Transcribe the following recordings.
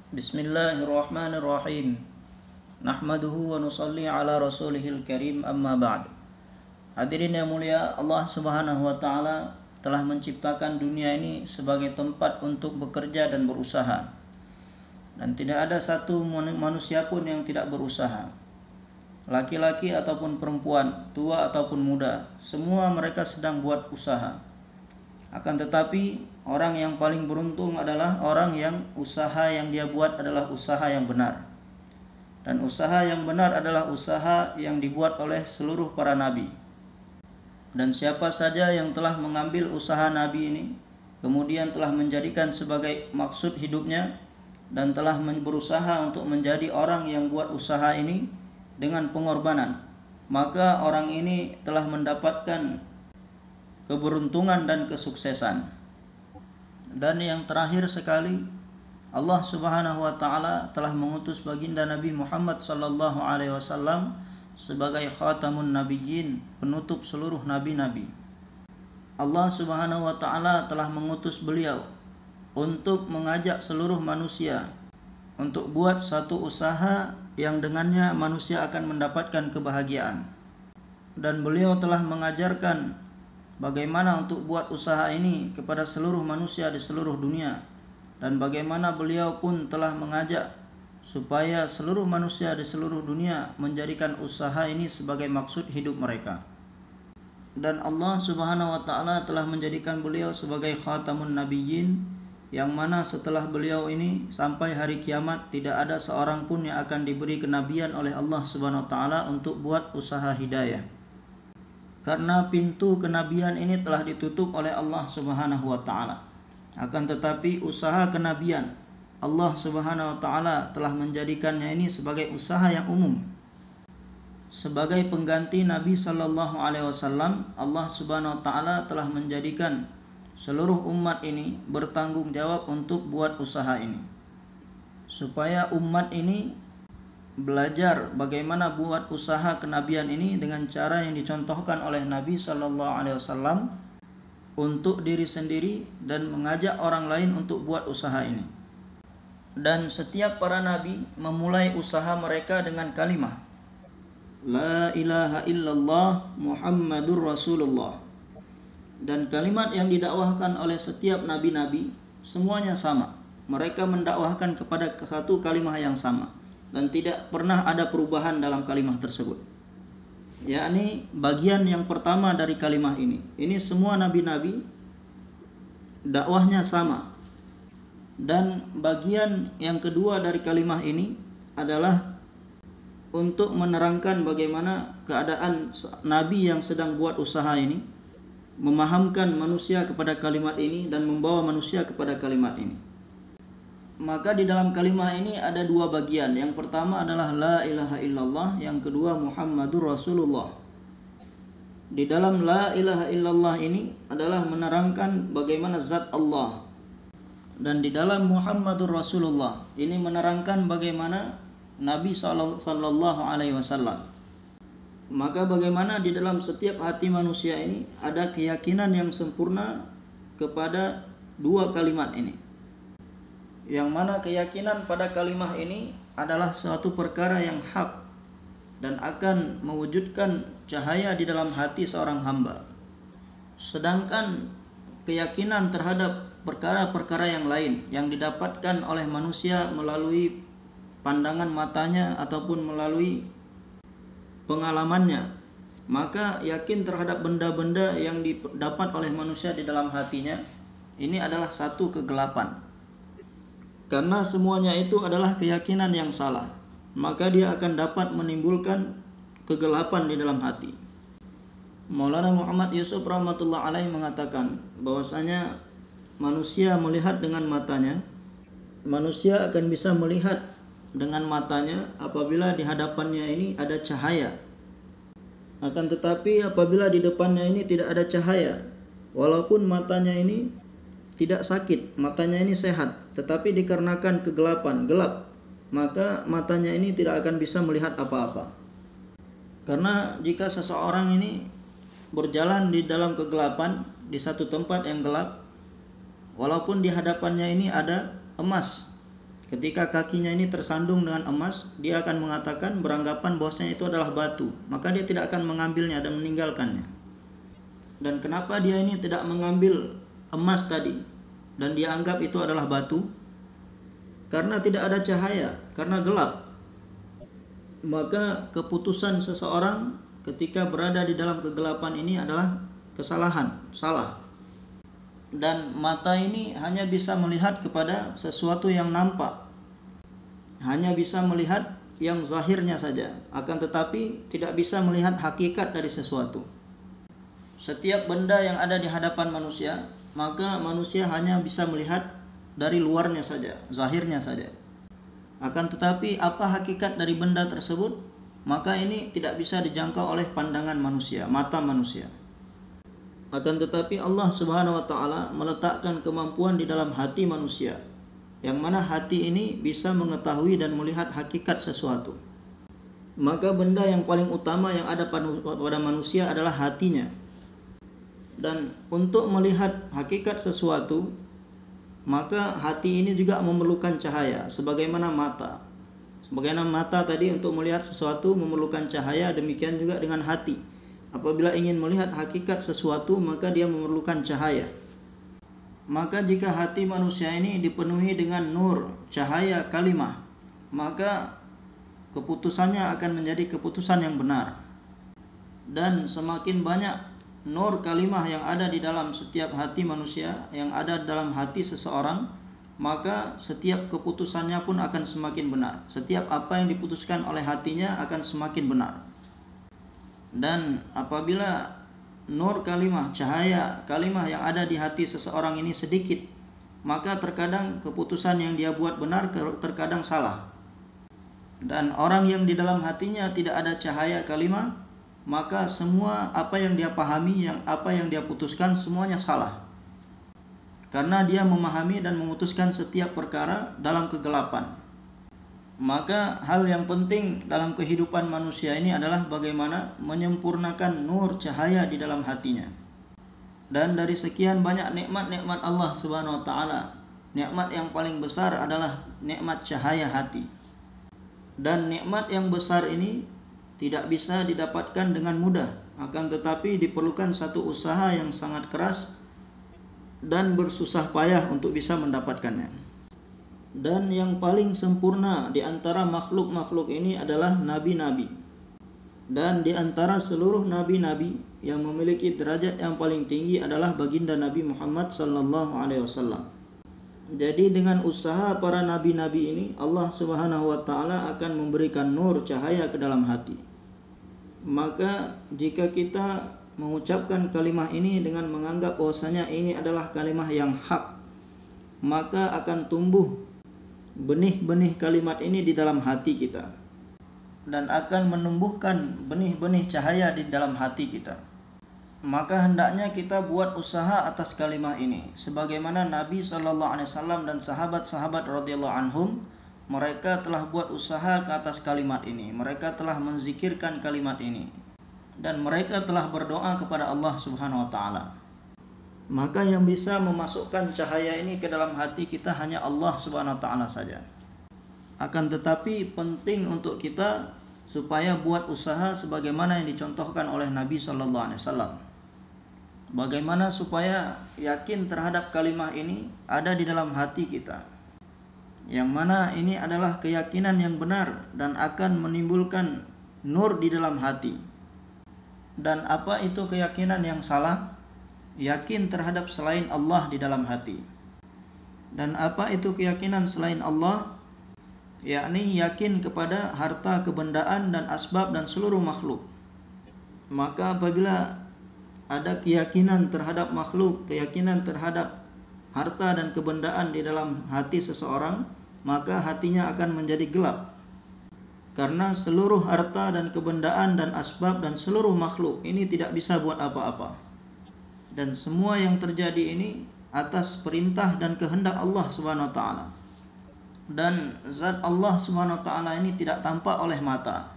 Bismillahirrahmanirrahim. Nahmaduhu wa nusalli ala rasulihil karim, amma ba'd. Hadirin yang mulia, Allah Subhanahu wa taala telah menciptakan dunia ini sebagai tempat untuk bekerja dan berusaha. Dan tidak ada satu manusia pun yang tidak berusaha. Laki-laki ataupun perempuan, tua ataupun muda, semua mereka sedang buat usaha. Akan tetapi orang yang paling beruntung adalah orang yang usaha yang dia buat adalah usaha yang benar. Dan usaha yang benar adalah usaha yang dibuat oleh seluruh para nabi. Dan siapa saja yang telah mengambil usaha nabi ini, kemudian telah menjadikan sebagai maksud hidupnya, dan telah berusaha untuk menjadi orang yang buat usaha ini dengan pengorbanan, maka orang ini telah mendapatkan keberuntungan dan kesuksesan. Dan yang terakhir sekali, Allah Subhanahu wa taala telah mengutus baginda Nabi Muhammad sallallahu alaihi wasallam sebagai khatamun nabiyyin, penutup seluruh nabi-nabi. Allah Subhanahu wa taala telah mengutus beliau untuk mengajak seluruh manusia untuk buat satu usaha yang dengannya manusia akan mendapatkan kebahagiaan. Dan beliau telah mengajarkan bagaimana untuk buat usaha ini kepada seluruh manusia di seluruh dunia, dan bagaimana beliau pun telah mengajak supaya seluruh manusia di seluruh dunia menjadikan usaha ini sebagai maksud hidup mereka. Dan Allah Subhanahu wa taala telah menjadikan beliau sebagai khatamun nabiyyin, yang mana setelah beliau ini sampai hari kiamat tidak ada seorang pun yang akan diberi kenabian oleh Allah Subhanahu wa taala untuk buat usaha hidayah. Karena pintu kenabian ini telah ditutup oleh Allah Subhanahu wa taala. Akan tetapi usaha kenabian, Allah Subhanahu wa taala telah menjadikannya ini sebagai usaha yang umum. Sebagai pengganti Nabi sallallahu alaihi wasallam, Allah Subhanahu wa taala telah menjadikan seluruh umat ini bertanggung jawab untuk buat usaha ini. Supaya umat ini belajar bagaimana buat usaha kenabian ini dengan cara yang dicontohkan oleh Nabi sallallahu alaihi wasallam untuk diri sendiri dan mengajak orang lain untuk buat usaha ini. Dan setiap para nabi memulai usaha mereka dengan kalimah La ilaha illallah Muhammadur Rasulullah. Dan kalimat yang didakwahkan oleh setiap nabi-nabi semuanya sama. Mereka mendakwahkan kepada satu kalimat yang sama, dan tidak pernah ada perubahan dalam kalimat tersebut. Yakni bagian yang pertama dari kalimat ini semua nabi-nabi dakwahnya sama. Dan bagian yang kedua dari kalimat ini adalah untuk menerangkan bagaimana keadaan nabi yang sedang buat usaha ini, memahamkan manusia kepada kalimat ini dan membawa manusia kepada kalimat ini. Maka di dalam kalimat ini ada dua bagian. Yang pertama adalah La ilaha illallah, yang kedua Muhammadur Rasulullah. Di dalam La ilaha illallah ini adalah menerangkan bagaimana zat Allah. Dan di dalam Muhammadur Rasulullah ini menerangkan bagaimana Nabi sallallahu alaihi wasallam. Maka bagaimana di dalam setiap hati manusia ini ada keyakinan yang sempurna kepada dua kalimat ini. Yang mana keyakinan pada kalimat ini adalah suatu perkara yang hak dan akan mewujudkan cahaya di dalam hati seorang hamba. Sedangkan keyakinan terhadap perkara-perkara yang lain yang didapatkan oleh manusia melalui pandangan matanya ataupun melalui pengalamannya, maka yakin terhadap benda-benda yang didapat oleh manusia di dalam hatinya ini adalah satu kegelapan. Karena semuanya itu adalah keyakinan yang salah, maka dia akan dapat menimbulkan kegelapan di dalam hati. Maulana Muhammad Yusuf rahmatullah alaih mengatakan bahwasanya manusia melihat dengan matanya, manusia akan bisa melihat dengan matanya apabila di hadapannya ini ada cahaya. Akan tetapi apabila di depannya ini tidak ada cahaya, walaupun matanya ini tidak sakit, matanya ini sehat, tetapi dikarenakan kegelapan, gelap, maka matanya ini tidak akan bisa melihat apa-apa. Karena jika seseorang ini berjalan di dalam kegelapan di satu tempat yang gelap, walaupun di hadapannya ini ada emas, Ketika kakinya ini tersandung dengan emas, dia akan mengatakan beranggapan bahwasanya itu adalah batu, maka dia tidak akan mengambilnya dan meninggalkannya. Dan kenapa dia ini tidak mengambil emas tadi dan dia anggap itu adalah batu? Karena tidak ada cahaya, karena gelap. Maka keputusan seseorang ketika berada di dalam kegelapan ini adalah kesalahan, salah. Dan mata ini hanya bisa melihat kepada sesuatu yang nampak, hanya bisa melihat yang zahirnya saja, akan tetapi tidak bisa melihat hakikat dari sesuatu. Setiap benda yang ada di hadapan manusia, maka manusia hanya bisa melihat dari luarnya saja, zahirnya saja. Akan tetapi apa hakikat dari benda tersebut, maka ini tidak bisa dijangkau oleh pandangan manusia, mata manusia. Akan tetapi Allah Subhanahu wa taala meletakkan kemampuan di dalam hati manusia, yang mana hati ini bisa mengetahui dan melihat hakikat sesuatu. Maka benda yang paling utama yang ada pada manusia adalah hatinya. Dan untuk melihat hakikat sesuatu, maka hati ini juga memerlukan cahaya sebagaimana mata. Sebagaimana mata tadi untuk melihat sesuatu memerlukan cahaya, demikian juga dengan hati. Apabila ingin melihat hakikat sesuatu, maka dia memerlukan cahaya. Maka jika hati manusia ini dipenuhi dengan nur, cahaya kalimah, maka keputusannya akan menjadi keputusan yang benar. Dan semakin banyak nur kalimah yang ada di dalam setiap hati manusia, yang ada dalam hati seseorang, maka setiap keputusannya pun akan semakin benar. Setiap apa yang diputuskan oleh hatinya akan semakin benar. Dan apabila nur kalimah, cahaya kalimah yang ada di hati seseorang ini sedikit, maka terkadang keputusan yang dia buat benar, terkadang salah. Dan orang yang di dalam hatinya tidak ada cahaya kalimah, maka semua apa yang dia pahami, apa yang dia putuskan, semuanya salah. Karena dia memahami dan memutuskan setiap perkara dalam kegelapan. Maka hal yang penting dalam kehidupan manusia ini adalah bagaimana menyempurnakan nur cahaya di dalam hatinya. Dan dari sekian banyak nikmat-nikmat Allah Subhanahu wa taala, nikmat yang paling besar adalah nikmat cahaya hati. Dan nikmat yang besar ini tidak bisa didapatkan dengan mudah, akan tetapi diperlukan satu usaha yang sangat keras dan bersusah payah untuk bisa mendapatkannya. Dan yang paling sempurna di antara makhluk-makhluk ini adalah nabi-nabi. Dan di antara seluruh nabi-nabi yang memiliki derajat yang paling tinggi adalah baginda Nabi Muhammad sallallahu alaihi wasallam. Jadi dengan usaha para nabi-nabi ini, Allah Subhanahu wa taala akan memberikan nur cahaya ke dalam hati. Maka jika kita mengucapkan kalimah ini dengan menganggap bahwasanya ini adalah kalimah yang hak, maka akan tumbuh benih-benih kalimat ini di dalam hati kita dan akan menumbuhkan benih-benih cahaya di dalam hati kita. Maka hendaknya kita buat usaha atas kalimah ini sebagaimana Nabi sallallahu alaihi wasallam dan sahabat-sahabat radhiyallahu anhum, mereka telah buat usaha ke atas kalimat ini. Mereka telah menzikirkan kalimat ini dan mereka telah berdoa kepada Allah Subhanahu wa taala. Maka yang bisa memasukkan cahaya ini ke dalam hati kita hanya Allah Subhanahu wa taala saja. Akan tetapi penting untuk kita supaya buat usaha sebagaimana yang dicontohkan oleh Nabi sallallahu alaihi wasallam. Bagaimana supaya yakin terhadap kalimah ini ada di dalam hati kita. Yang mana ini adalah keyakinan yang benar dan akan menimbulkan nur di dalam hati. Dan apa itu keyakinan yang salah? Yakin terhadap selain Allah di dalam hati. Dan apa itu keyakinan selain Allah? Yakni yakin kepada harta, kebendaan dan asbab dan seluruh makhluk. Maka apabila ada keyakinan terhadap makhluk, keyakinan terhadap harta dan kebendaan di dalam hati seseorang, maka hatinya akan menjadi gelap. Karena seluruh harta dan kebendaan dan asbab dan seluruh makhluk ini tidak bisa buat apa-apa. Dan semua yang terjadi ini atas perintah dan kehendak Allah Subhanahu wa taala. Dan zat Allah Subhanahu wa taala ini tidak tampak oleh mata.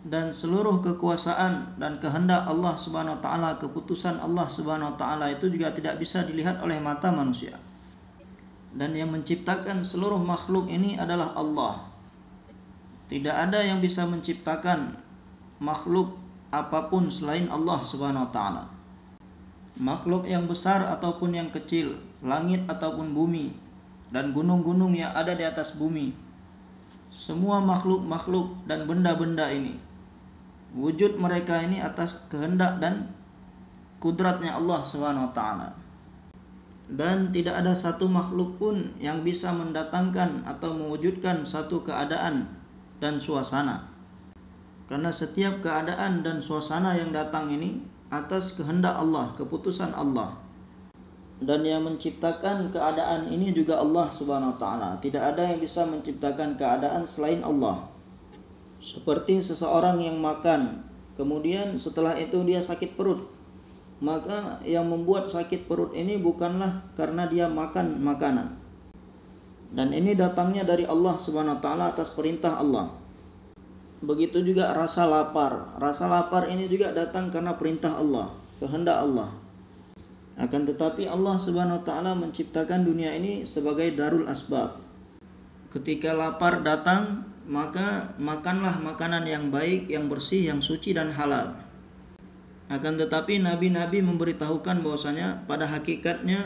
Dan seluruh kekuasaan dan kehendak Allah Subhanahu wa taala, keputusan Allah Subhanahu wa taala itu juga tidak bisa dilihat oleh mata manusia. dan yang menciptakan seluruh makhluk ini adalah Allah. Tidak ada yang bisa menciptakan makhluk apapun selain Allah Subhanahu wa taala. Makhluk yang besar ataupun yang kecil, langit ataupun bumi, dan gunung-gunung yang ada di atas bumi. Semua makhluk-makhluk dan benda-benda ini, wujud mereka ini atas kehendak dan kudratnya Allah Subhanahu wa taala. Dan tidak ada satu makhluk pun yang bisa mendatangkan atau mewujudkan satu keadaan dan suasana. Karena setiap keadaan dan suasana yang datang ini atas kehendak Allah, keputusan Allah. Dan yang menciptakan keadaan ini juga Allah Subhanahu wa taala. Tidak ada yang bisa menciptakan keadaan selain Allah. Seperti seseorang yang makan, kemudian setelah itu dia sakit perut. Maka yang membuat sakit perut ini bukanlah karena dia makan makanan. Dan ini datangnya dari Allah Subhanahu wa taala atas perintah Allah. Begitu juga rasa lapar. Rasa lapar ini juga datang karena perintah Allah, kehendak Allah. Akan tetapi Allah Subhanahu wa taala menciptakan dunia ini sebagai darul asbab. Ketika lapar datang, maka makanlah makanan yang baik, yang bersih, yang suci dan halal. Akan tetapi nabi-nabi memberitahukan bahwasanya pada hakikatnya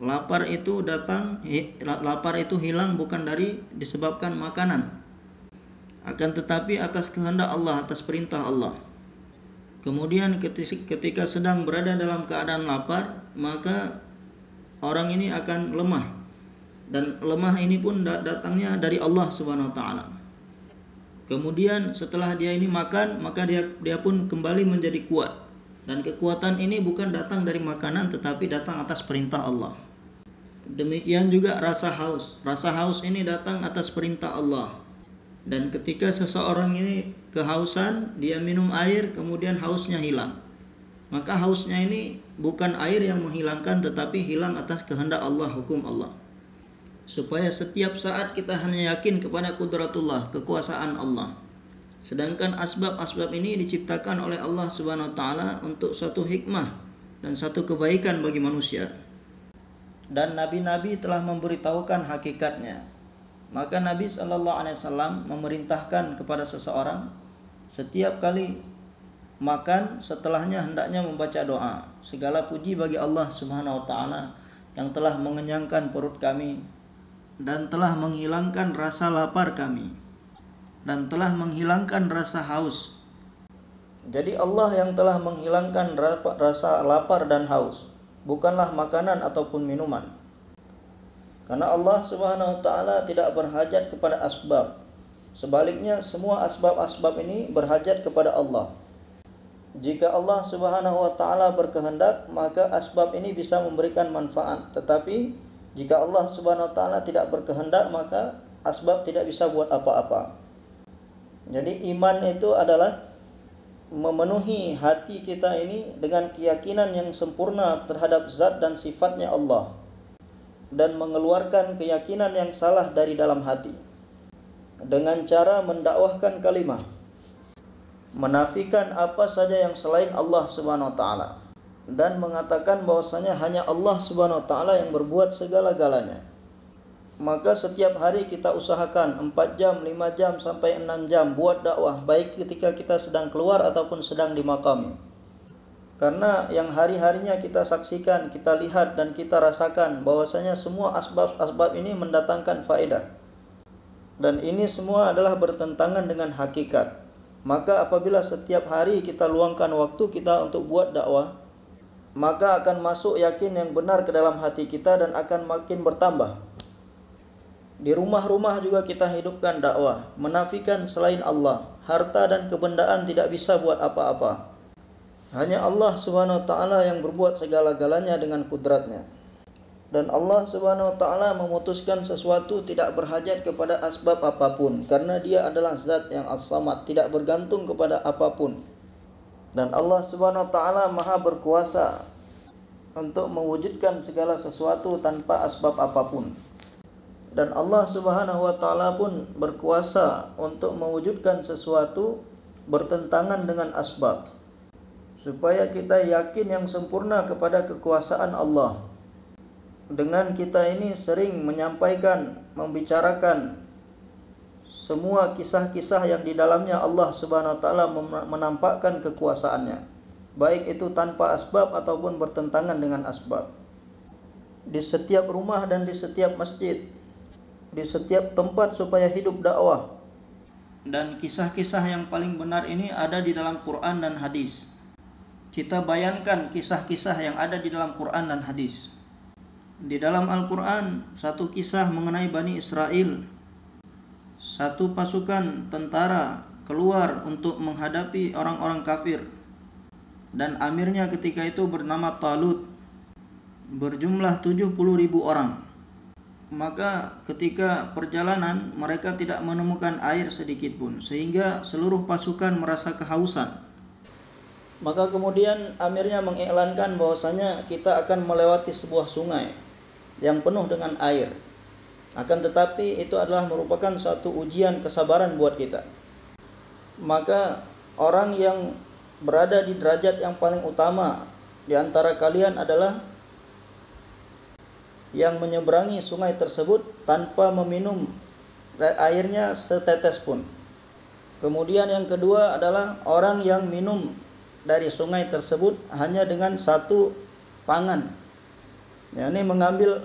lapar itu hilang bukan dari disebabkan makanan. Akan tetapi atas kehendak Allah, atas perintah Allah. Kemudian ketika sedang berada dalam keadaan lapar, maka orang ini akan lemah. Dan lemah ini pun datangnya dari Allah Subhanahu wa taala. Kemudian setelah dia ini makan, maka dia pun kembali menjadi kuat. Dan kekuatan ini bukan datang dari makanan tetapi datang atas perintah Allah. Demikian juga rasa haus. Rasa haus ini datang atas perintah Allah. Dan ketika seseorang ini kehausan, dia minum air, kemudian hausnya hilang. Maka hausnya ini bukan air yang menghilangkan tetapi hilang atas kehendak Allah, hukum Allah. Supaya setiap saat kita hanya yakin kepada kudratullah, kekuasaan Allah. Sedangkan asbab-asbab ini diciptakan oleh Allah Subhanahu wa taala untuk satu hikmah dan satu kebaikan bagi manusia. Dan nabi-nabi telah memberitahukan hakikatnya. Maka Nabi SAW memerintahkan kepada seseorang setiap kali makan setelahnya hendaknya membaca doa. Segala puji bagi Allah Subhanahu wa taala yang telah mengenyangkan perut kami dan telah menghilangkan rasa lapar kami dan telah menghilangkan rasa haus. Jadi Allah yang telah menghilangkan rasa lapar dan haus, bukanlah makanan ataupun minuman. Karena Allah Subhanahu wa taala tidak berhajat kepada asbab. Sebaliknya semua asbab-asbab ini berhajat kepada Allah. Jika Allah Subhanahu wa taala berkehendak, maka asbab ini bisa memberikan manfaat. Tetapi jika Allah Subhanahu wa taala tidak berkehendak, maka asbab tidak bisa buat apa-apa. Jadi iman itu adalah memenuhi hati kita ini dengan keyakinan yang sempurna terhadap zat dan sifatnya Allah, dan mengeluarkan keyakinan yang salah dari dalam hati dengan cara mendakwahkan kalimah, menafikan apa saja yang selain Allah Subhanahu wa taala, dan mengatakan bahwasanya hanya Allah Subhanahu wa taala yang berbuat segala-galanya. Maka setiap hari kita usahakan 4 jam, 5 jam sampai 6 jam buat dakwah, baik ketika kita sedang keluar ataupun sedang di makam. Karena yang hari-harinya kita saksikan, kita lihat dan kita rasakan bahwasanya semua asbab-asbab ini mendatangkan faedah. Dan ini semua adalah bertentangan dengan hakikat. Maka apabila setiap hari kita luangkan waktu kita untuk buat dakwah, maka akan masuk yakin yang benar ke dalam hati kita dan akan makin bertambah. Di rumah-rumah juga kita hidupkan dakwah, menafikan selain Allah. Harta dan kebendaan tidak bisa buat apa-apa. Hanya Allah Subhanahu wa taala yang berbuat segala-galanya dengan kudratnya. Dan Allah Subhanahu wa taala memutuskan sesuatu tidak berhajat kepada asbab apapun, karena Dia adalah zat yang as-samad, tidak bergantung kepada apapun. Dan Allah Subhanahu wa taala Maha berkuasa untuk mewujudkan segala sesuatu tanpa asbab apapun. Dan Allah Subhanahu wa taala pun berkuasa untuk mewujudkan sesuatu bertentangan dengan asbab, supaya kita yakin yang sempurna kepada kekuasaan Allah. dengan kita ini sering menyampaikan, membicarakan semua kisah-kisah yang di dalamnya Allah Subhanahu wa taala menampakkan kekuasaannya, baik itu tanpa asbab ataupun bertentangan dengan asbab. Di setiap rumah dan di setiap masjid, di setiap tempat supaya hidup dakwah. Dan kisah-kisah yang paling benar ini ada di dalam Quran dan hadis. Kita bayangkan kisah-kisah yang ada di dalam Quran dan hadis. Di dalam Al-Quran, satu kisah mengenai Bani Israel. Satu pasukan tentara keluar untuk menghadapi orang-orang kafir. Dan amirnya ketika itu bernama Talut. Berjumlah 70.000 orang. Maka ketika perjalanan mereka tidak menemukan air sedikit pun, sehingga seluruh pasukan merasa kehausan. Maka kemudian amirnya mengiklankan bahwasanya kita akan melewati sebuah sungai yang penuh dengan air. Akan tetapi itu adalah merupakan suatu ujian kesabaran buat kita. Maka orang yang berada di derajat yang paling utama di antara kalian adalah yang menyeberangi sungai tersebut tanpa meminum airnya setetes pun. Kemudian yang kedua adalah orang yang minum dari sungai tersebut hanya dengan satu tangan. Ini mengambil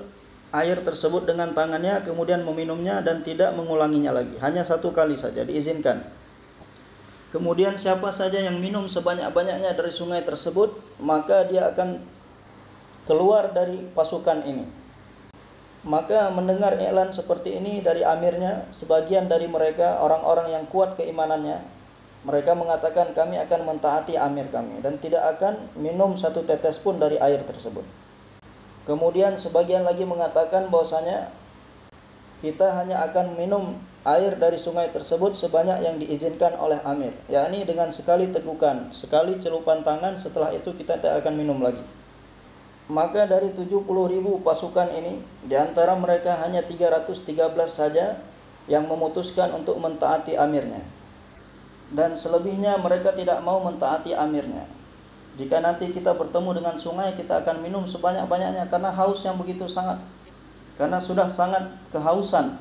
air tersebut dengan tangannya, kemudian meminumnya dan tidak mengulanginya lagi. Hanya satu kali saja diizinkan. Kemudian siapa saja yang minum sebanyak-banyaknya dari sungai tersebut, maka dia akan keluar dari pasukan ini. Maka mendengar iklan seperti ini dari amirnya, sebagian dari mereka orang-orang yang kuat keimanannya, mereka mengatakan kami akan mentaati amir kami dan tidak akan minum satu tetes pun dari air tersebut. Kemudian sebagian lagi mengatakan bahwasanya kita hanya akan minum air dari sungai tersebut sebanyak yang diizinkan oleh amir, yakni dengan sekali tegukan, sekali celupan tangan, setelah itu kita tidak akan minum lagi. Maka dari 70.000 pasukan ini, di antara mereka hanya 313 saja yang memutuskan untuk mentaati amirnya. Dan selebihnya mereka tidak mau mentaati amirnya. Jika nanti kita bertemu dengan sungai, kita akan minum sebanyak-banyaknya karena haus yang begitu sangat. Karena sudah sangat kehausan.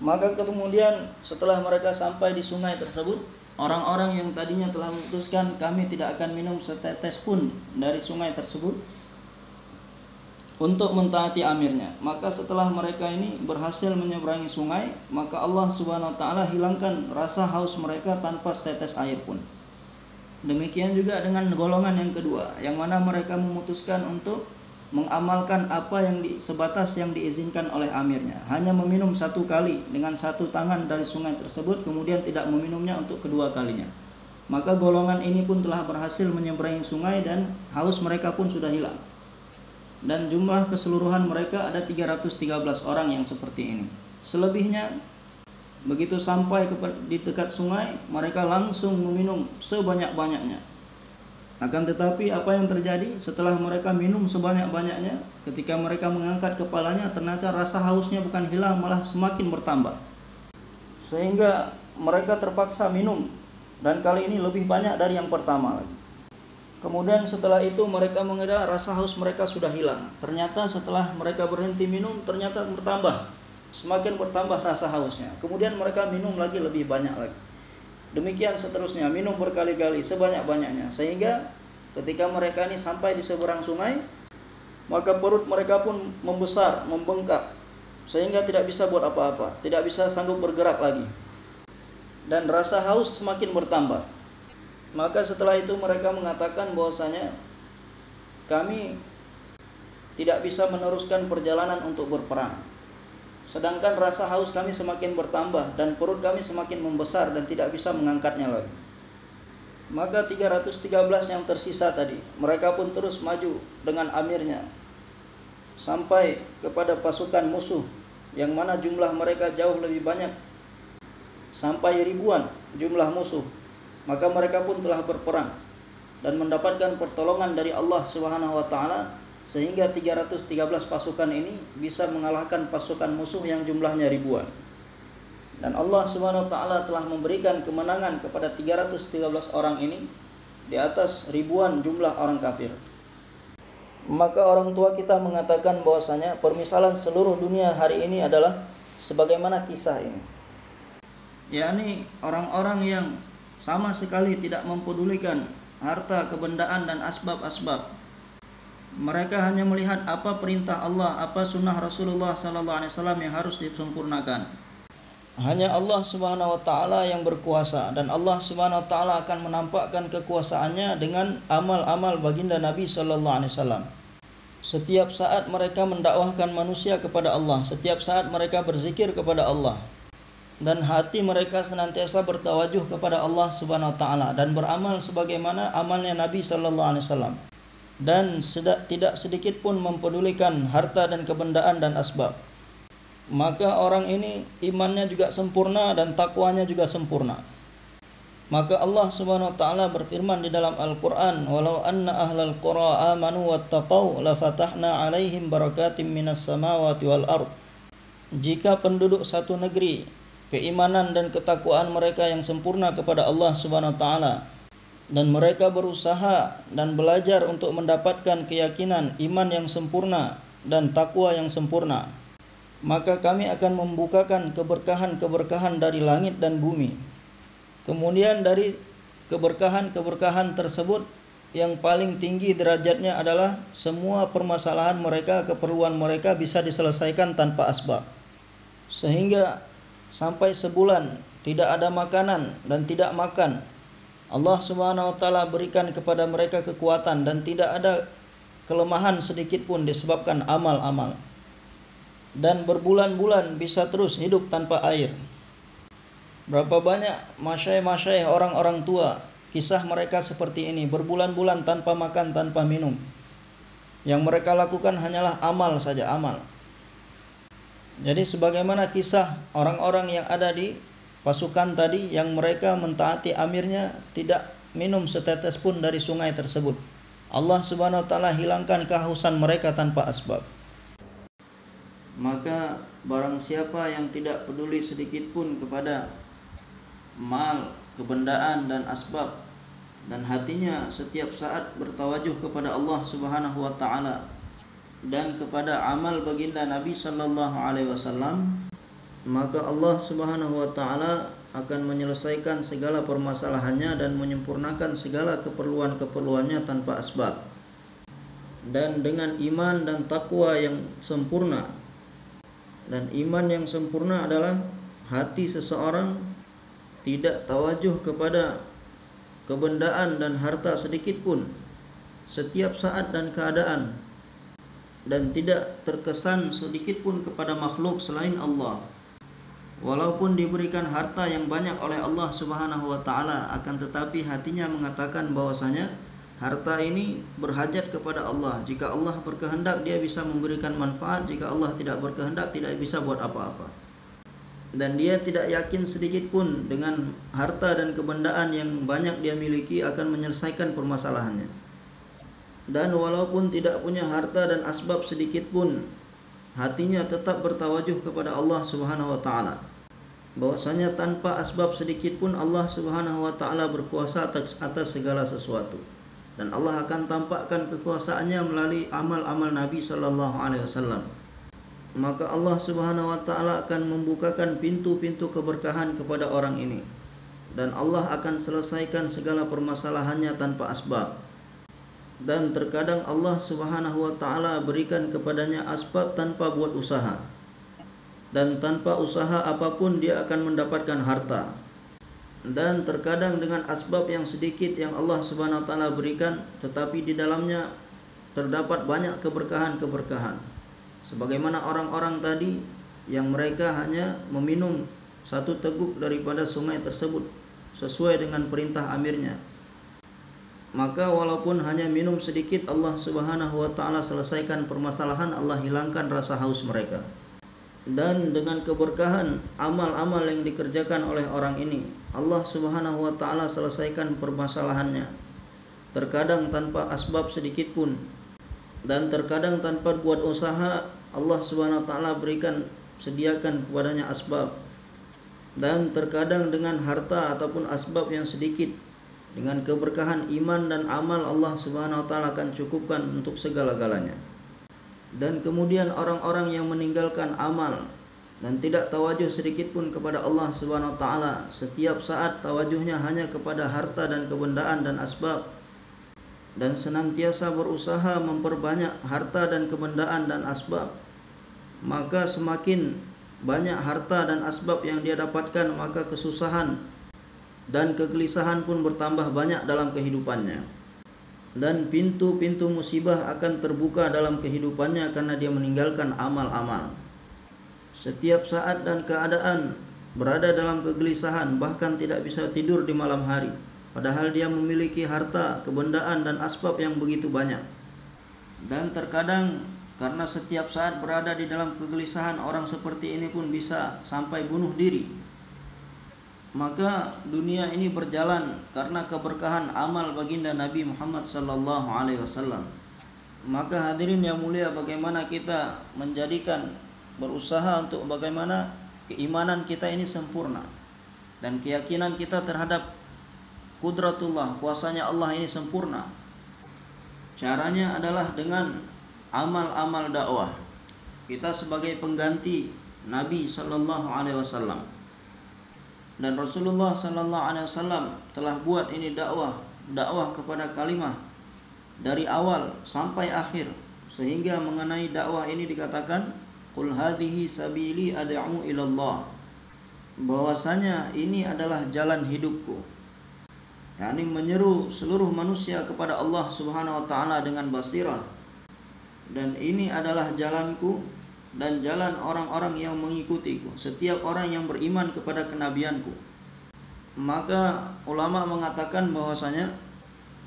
Maka kemudian setelah mereka sampai di sungai tersebut, orang-orang yang tadinya telah memutuskan kami tidak akan minum setetes pun dari sungai tersebut untuk mentaati amirnya. Maka setelah mereka ini berhasil menyeberangi sungai, maka Allah Subhanahu wa taala hilangkan rasa haus mereka tanpa setetes air pun. Demikian juga dengan golongan yang kedua, yang mana mereka memutuskan untuk mengamalkan apa yang sebatas yang diizinkan oleh amirnya, hanya meminum satu kali dengan satu tangan dari sungai tersebut, kemudian tidak meminumnya untuk kedua kalinya. Maka golongan ini pun telah berhasil menyeberangi sungai dan haus mereka pun sudah hilang. Dan jumlah keseluruhan mereka ada 313 orang yang seperti ini. Selebihnya begitu sampai di dekat sungai, mereka langsung meminum sebanyak-banyaknya. Akan tetapi apa yang terjadi setelah mereka minum sebanyak-banyaknya, ketika mereka mengangkat kepalanya, ternyata rasa hausnya bukan hilang, malah semakin bertambah. Sehingga mereka terpaksa minum, dan kali ini lebih banyak dari yang pertama lagi. Kemudian setelah itu mereka mengira rasa haus mereka sudah hilang. Ternyata setelah mereka berhenti minum, ternyata bertambah. Semakin bertambah rasa hausnya. Kemudian mereka minum lagi lebih banyak lagi. Demikian seterusnya, minum berkali-kali sebanyak-banyaknya. Sehingga ketika mereka ini sampai di seberang sungai, maka perut mereka pun membesar, membengkak. Sehingga tidak bisa buat apa-apa, tidak bisa sanggup bergerak lagi. Dan rasa haus semakin bertambah. Maka setelah itu mereka mengatakan bahwasanya kami tidak bisa meneruskan perjalanan untuk berperang. Sedangkan rasa haus kami semakin bertambah dan perut kami semakin membesar dan tidak bisa mengangkatnya lagi. Maka 313 yang tersisa tadi, mereka pun terus maju dengan amirnya sampai kepada pasukan musuh yang mana jumlah mereka jauh lebih banyak, sampai ribuan jumlah musuh. Maka mereka pun telah berperang dan mendapatkan pertolongan dari Allah Subhanahu wa taala, sehingga 313 pasukan ini bisa mengalahkan pasukan musuh yang jumlahnya ribuan. Dan Allah Subhanahu wa taala telah memberikan kemenangan kepada 313 orang ini di atas ribuan jumlah orang kafir. Maka orang tua kita mengatakan bahwasanya permisalan seluruh dunia hari ini adalah sebagaimana kisah ini, yakni orang-orang yang sama sekali tidak mempedulikan harta, kebendaan dan asbab-asbab. Mereka hanya melihat apa perintah Allah, apa sunnah Rasulullah SAW yang harus disempurnakan. Hanya Allah Subhanahu wa taala yang berkuasa, dan Allah Subhanahu wa taala akan menampakkan kekuasaannya dengan amal-amal baginda Nabi sallallahu alaihi wasallam. Setiap saat mereka mendakwahkan manusia kepada Allah, setiap saat mereka berzikir kepada Allah, dan hati mereka senantiasa bertawajuh kepada Allah Subhanahu wa taala dan beramal sebagaimana amalnya Nabi sallallahu alaihi wasallam, dan tidak sedikit pun mempedulikan harta dan kebendaan dan asbab. Maka orang ini imannya juga sempurna dan takwanya juga sempurna. Maka Allah Subhanahu wa taala berfirman di dalam Al-Qur'an, "Walau anna ahlal qura amanu wattaqau lafatahna 'alaihim barakatim minas samawati wal ard." Jika penduduk satu negeri keimanan dan ketakwaan mereka yang sempurna kepada Allah Subhanahu wa taala, dan mereka berusaha dan belajar untuk mendapatkan keyakinan, iman yang sempurna dan takwa yang sempurna, maka kami akan membukakan keberkahan-keberkahan dari langit dan bumi. Kemudian dari keberkahan-keberkahan tersebut yang paling tinggi derajatnya adalah semua permasalahan mereka, keperluan mereka bisa diselesaikan tanpa asbab. Sehingga sampai sebulan tidak ada makanan dan tidak makan, Allah Subhanahu wa taala berikan kepada mereka kekuatan dan tidak ada kelemahan sedikit pun disebabkan amal-amal. Dan berbulan-bulan bisa terus hidup tanpa air. Berapa banyak masyayikh orang-orang tua, kisah mereka seperti ini, berbulan-bulan tanpa makan, tanpa minum. Yang mereka lakukan hanyalah amal saja, amal. Jadi sebagaimana kisah orang-orang yang ada di pasukan tadi, yang mereka mentaati amirnya, tidak minum setetes pun dari sungai tersebut. Allah Subhanahu wa taala hilangkan kehausan mereka tanpa asbab. Maka barang siapa yang tidak peduli sedikit pun kepada mal, kebendaan dan asbab, dan hatinya setiap saat bertawajuh kepada Allah Subhanahu wa taala dan kepada amal baginda Nabi sallallahu alaihi wasallam, maka Allah Subhanahu wa taala akan menyelesaikan segala permasalahannya dan menyempurnakan segala keperluan-keperluannya tanpa asbab. Dan dengan iman dan takwa yang sempurna, dan iman yang sempurna adalah hati seseorang tidak tawajuh kepada kebendaan dan harta sedikit pun setiap saat dan keadaan, dan tidak terkesan sedikit pun kepada makhluk selain Allah. Walaupun diberikan harta yang banyak oleh Allah Subhanahu wa taala, akan tetapi hatinya mengatakan bahwasanya harta ini berhajat kepada Allah. Jika Allah berkehendak, dia bisa memberikan manfaat. Jika Allah tidak berkehendak, tidak bisa buat apa-apa. Dan dia tidak yakin sedikit pun dengan harta dan kebendaan yang banyak dia miliki akan menyelesaikan permasalahannya. Dan walaupun tidak punya harta dan asbab sedikit pun, hatinya tetap bertawajuh kepada Allah Subhanahu wa taala. Bahwasanya tanpa asbab sedikit pun Allah Subhanahu wa taala berkuasa atas segala sesuatu. Dan Allah akan tampakkan kekuasaannya melalui amal-amal Nabi sallallahu alaihi wasallam. Maka Allah Subhanahu wa taala akan membukakan pintu-pintu keberkahan kepada orang ini, dan Allah akan selesaikan segala permasalahannya tanpa asbab. Dan terkadang Allah Subhanahu wa taala berikan kepadanya asbab tanpa buat usaha, dan tanpa usaha apapun dia akan mendapatkan harta. Dan terkadang dengan asbab yang sedikit yang Allah Subhanahu wa taala berikan, tetapi di dalamnya terdapat banyak keberkahan-keberkahan. Sebagaimana orang-orang tadi yang mereka hanya meminum satu teguk daripada sungai tersebut sesuai dengan perintah amirnya. Maka walaupun hanya minum sedikit, Allah Subhanahu wa taala selesaikan permasalahan, Allah hilangkan rasa haus mereka. Dan dengan keberkahan amal-amal yang dikerjakan oleh orang ini, Allah Subhanahu wa taala selesaikan permasalahannya. Terkadang tanpa asbab sedikit pun, dan terkadang tanpa buat usaha, Allah Subhanahu wa taala berikan, sediakan kepadanya asbab. Dan terkadang dengan harta ataupun asbab yang sedikit, Dengan keberkahan iman dan amal, Allah Subhanahu wa taala akan cukupkan untuk segala-galanya. Dan kemudian orang-orang yang meninggalkan amal dan tidak tawajuh sedikit pun kepada Allah Subhanahu wa taala, setiap saat tawajuhnya hanya kepada harta dan kebendaan dan asbab, dan senantiasa berusaha memperbanyak harta dan kebendaan dan asbab, maka semakin banyak harta dan asbab yang dia dapatkan, maka kesusahan dan kegelisahan pun bertambah banyak dalam kehidupannya. Dan pintu-pintu musibah akan terbuka dalam kehidupannya karena dia meninggalkan amal-amal. Setiap saat dan keadaan berada dalam kegelisahan, bahkan tidak bisa tidur di malam hari, padahal dia memiliki harta, kebendaan dan asbab yang begitu banyak. Dan terkadang karena setiap saat berada di dalam kegelisahan, orang seperti ini pun bisa sampai bunuh diri. Maka dunia ini berjalan karena keberkahan amal baginda Nabi Muhammad sallallahu alaihi wasallam. Maka hadirin yang mulia, bagaimana kita menjadikan, berusaha untuk bagaimana keimanan kita ini sempurna dan keyakinan kita terhadap qudratullah, kuasanya Allah ini sempurna. Caranya adalah dengan amal-amal dakwah. Kita sebagai pengganti Nabi sallallahu alaihi wasallam. Dan Rasulullah sallallahu alaihi wasallam telah buat ini dakwah kepada kalimah dari awal sampai akhir, sehingga mengenai dakwah ini dikatakan qul hadhihi sabili ad'u ilallah, bahwasanya ini adalah jalan hidupku, yakni menyeru seluruh manusia kepada Allah Subhanahu wa taala dengan basirah, dan ini adalah jalanku dan jalan orang-orang yang mengikutiku, setiap orang yang beriman kepada kenabianku. Maka ulama mengatakan bahwasanya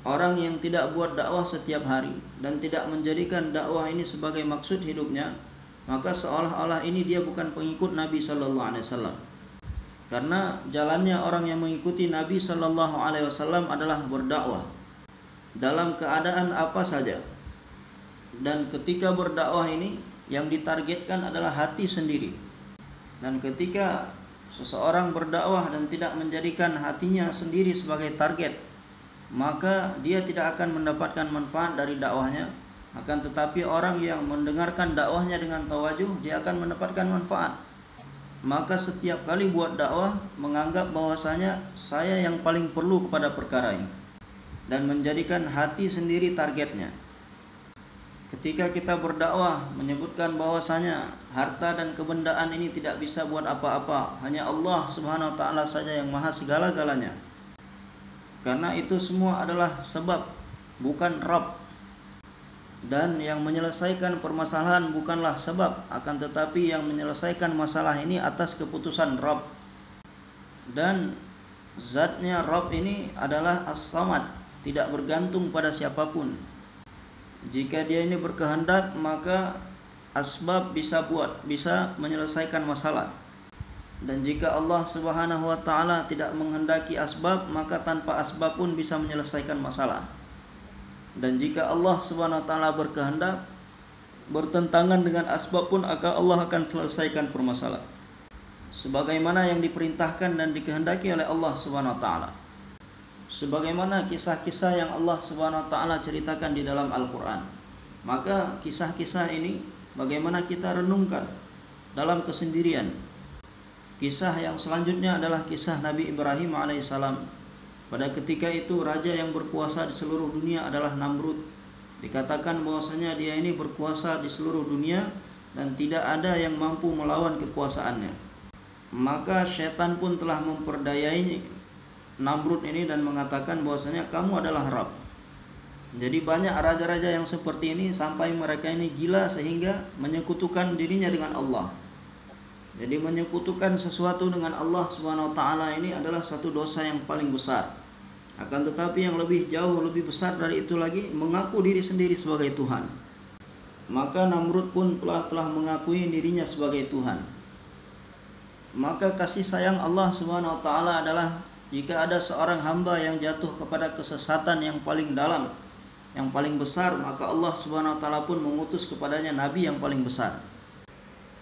orang yang tidak buat dakwah setiap hari dan tidak menjadikan dakwah ini sebagai maksud hidupnya, maka seolah-olah ini dia bukan pengikut Nabi sallallahu alaihi wasallam. Karena jalannya orang yang mengikuti Nabi sallallahu alaihi wasallam adalah berdakwah dalam keadaan apa saja. Dan ketika berdakwah ini yang ditargetkan adalah hati sendiri. Dan ketika seseorang berdakwah dan tidak menjadikan hatinya sendiri sebagai target, maka dia tidak akan mendapatkan manfaat dari dakwahnya. Akan tetapi orang yang mendengarkan dakwahnya dengan tawajuh, dia akan mendapatkan manfaat. Maka setiap kali buat dakwah, menganggap bahwasanya saya yang paling perlu kepada perkara ini, dan menjadikan hati sendiri targetnya. Ketika kita berdakwah menyebutkan bahwasanya harta dan kebendaan ini tidak bisa buat apa-apa, hanya Allah Subhanahu wa taala saja yang maha segala-galanya. Karena itu semua adalah sebab, bukan Rabb. Dan yang menyelesaikan permasalahan bukanlah sebab, akan tetapi yang menyelesaikan masalah ini atas keputusan Rabb. Dan zatnya Rabb ini adalah As-Samad, tidak bergantung pada siapapun. Jika dia ini berkehendak, maka asbab bisa menyelesaikan masalah. Dan jika Allah Subhanahu wa taala tidak menghendaki asbab, maka tanpa asbab pun bisa menyelesaikan masalah. Dan jika Allah Subhanahu wa taala berkehendak, bertentangan dengan asbab pun, maka Allah akan selesaikan permasalahan sebagaimana yang diperintahkan dan dikehendaki oleh Allah Subhanahu wa taala. Sebagaimana kisah-kisah yang Allah Subhanahu wa taala ceritakan di dalam Al-Qur'an. Maka kisah-kisah ini bagaimana kita renungkan dalam kesendirian. Kisah yang selanjutnya adalah kisah Nabi Ibrahim alaihissalam. Pada ketika itu raja yang berkuasa di seluruh dunia adalah Namrud. Dikatakan bahwasanya dia ini berkuasa di seluruh dunia dan tidak ada yang mampu melawan kekuasaannya. Maka syaitan pun telah memperdayai Namrud ini dan mengatakan bahwasanya kamu adalah Rabb. Jadi banyak raja-raja yang seperti ini sampai mereka ini gila sehingga menyekutukan dirinya dengan Allah. Jadi menyekutukan sesuatu dengan Allah Subhanahu wa taala ini adalah satu dosa yang paling besar. Akan tetapi yang jauh lebih besar dari itu lagi, mengaku diri sendiri sebagai Tuhan. Maka Namrud pun telah mengakui dirinya sebagai Tuhan. Maka kasih sayang Allah Subhanahu wa taala adalah jika ada seorang hamba yang jatuh kepada kesesatan yang paling dalam, yang paling besar, maka Allah Subhanahu wa taala pun mengutus kepadanya nabi yang paling besar.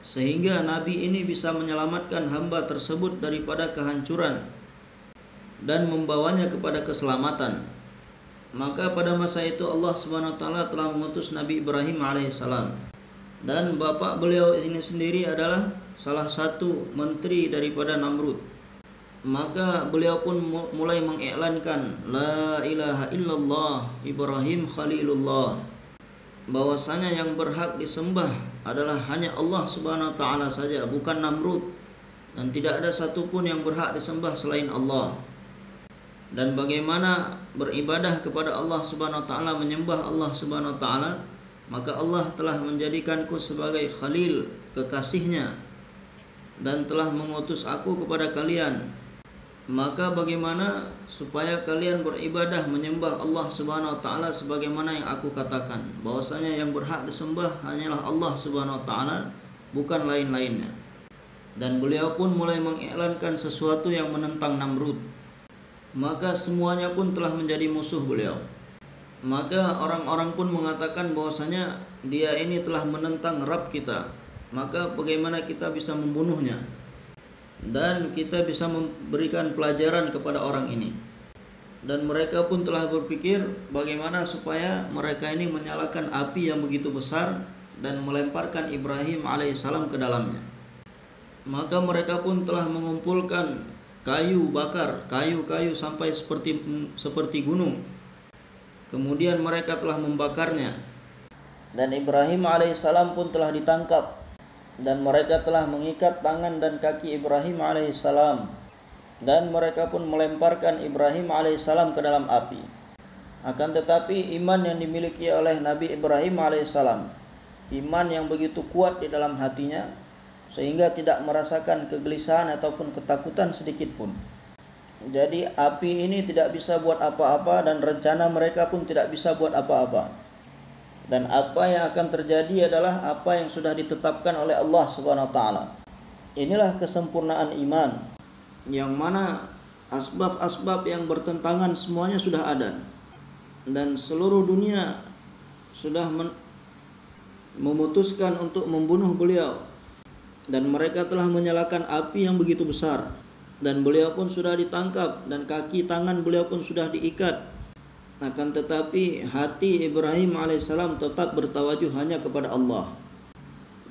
Sehingga nabi ini bisa menyelamatkan hamba tersebut daripada kehancuran dan membawanya kepada keselamatan. Maka pada masa itu Allah Subhanahu wa taala telah mengutus Nabi Ibrahim alaihissalam, dan bapak beliau ini sendiri adalah salah satu menteri daripada Namrud. Maka beliau pun mulai mengiklankan la ilaha illallah Ibrahim Khalilullah, bahwasanya yang berhak disembah adalah hanya Allah Subhanahu wa taala saja, bukan Namrud, dan tidak ada satupun yang berhak disembah selain Allah. Dan bagaimana beribadah kepada Allah Subhanahu wa taala, menyembah Allah Subhanahu wa taala, maka Allah telah menjadikanku sebagai khalil, kekasihnya, dan telah mengutus aku kepada kalian. Maka bagaimana supaya kalian beribadah menyembah Allah Subhanahu wa taala sebagaimana yang aku katakan, bahwasanya yang berhak disembah hanyalah Allah Subhanahu wa taala, bukan lain-lainnya. Dan beliau pun mulai mengiklankan sesuatu yang menentang Namrud. Maka semuanya pun telah menjadi musuh beliau. Maka orang-orang pun mengatakan bahwasanya dia ini telah menentang Rabb kita. Maka bagaimana kita bisa membunuhnya? Dan kita bisa memberikan pelajaran kepada orang ini. Dan mereka pun telah berpikir bagaimana supaya mereka ini menyalakan api yang begitu besar dan melemparkan Ibrahim alaihissalam ke dalamnya. Maka mereka pun telah mengumpulkan kayu bakar, kayu-kayu sampai seperti gunung. Kemudian mereka telah membakarnya. Dan Ibrahim alaihissalam pun telah ditangkap. Dan mereka telah mengikat tangan dan kaki Ibrahim alaihissalam, dan mereka pun melemparkan Ibrahim alaihissalam ke dalam api. Akan tetapi iman yang dimiliki oleh Nabi Ibrahim alaihissalam, iman yang begitu kuat di dalam hatinya, sehingga tidak merasakan kegelisahan ataupun ketakutan sedikit pun. Jadi api ini tidak bisa buat apa-apa, dan rencana mereka pun tidak bisa buat apa-apa. Dan apa yang akan terjadi adalah apa yang sudah ditetapkan oleh Allah Subhanahu wa taala. Inilah kesempurnaan iman, yang mana asbab-asbab yang bertentangan semuanya sudah ada, dan seluruh dunia sudah memutuskan untuk membunuh beliau, dan mereka telah menyalakan api yang begitu besar, dan beliau pun sudah ditangkap, dan kaki tangan beliau pun sudah diikat. Akan tetapi hati Ibrahim alaihissalam tetap bertawajuh hanya kepada Allah.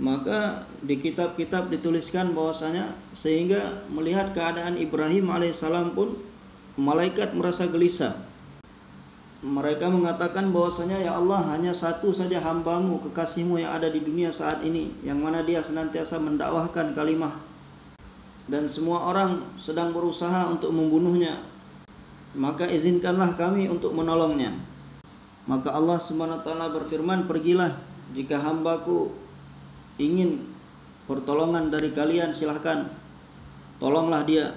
Maka di kitab-kitab dituliskan bahwasanya sehingga melihat keadaan Ibrahim alaihissalam pun malaikat merasa gelisah. Mereka mengatakan bahwasanya ya Allah, hanya satu saja hambamu, kekasihmu yang ada di dunia saat ini, yang mana dia senantiasa mendakwahkan kalimah, dan semua orang sedang berusaha untuk membunuhnya. Maka izinkanlah kami untuk menolongnya. Maka Allah Subhanahu wa taala berfirman, pergilah, jika hambaku ingin pertolongan dari kalian, silahkan, tolonglah dia.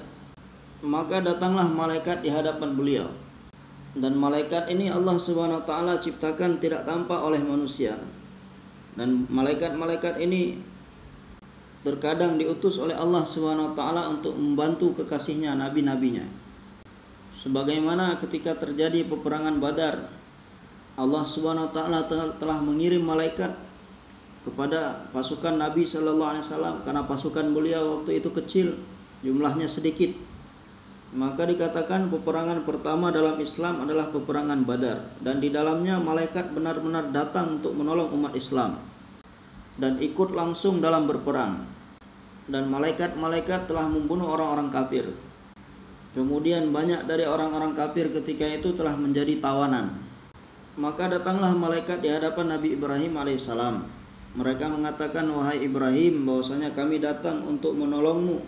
Maka datanglah malaikat di hadapan beliau. Dan malaikat ini Allah Subhanahu wa taala ciptakan tidak tampak oleh manusia. Dan malaikat-malaikat ini terkadang diutus oleh Allah Subhanahu wa taala untuk membantu kekasihnya, nabi-nabinya. Sebagaimana ketika terjadi peperangan Badar, Allah Subhanahu wa taala telah mengirim malaikat kepada pasukan Nabi sallallahu alaihi wasallam, karena pasukan beliau waktu itu kecil, jumlahnya sedikit. Maka dikatakan peperangan pertama dalam Islam adalah peperangan Badar, dan di dalamnya malaikat benar-benar datang untuk menolong umat Islam dan ikut langsung dalam berperang. Dan malaikat-malaikat telah membunuh orang-orang kafir. Kemudian banyak dari orang-orang kafir ketika itu telah menjadi tawanan. Maka datanglah malaikat di hadapan Nabi Ibrahim alaihissalam. Mereka mengatakan, wahai Ibrahim, bahwasanya kami datang untuk menolongmu.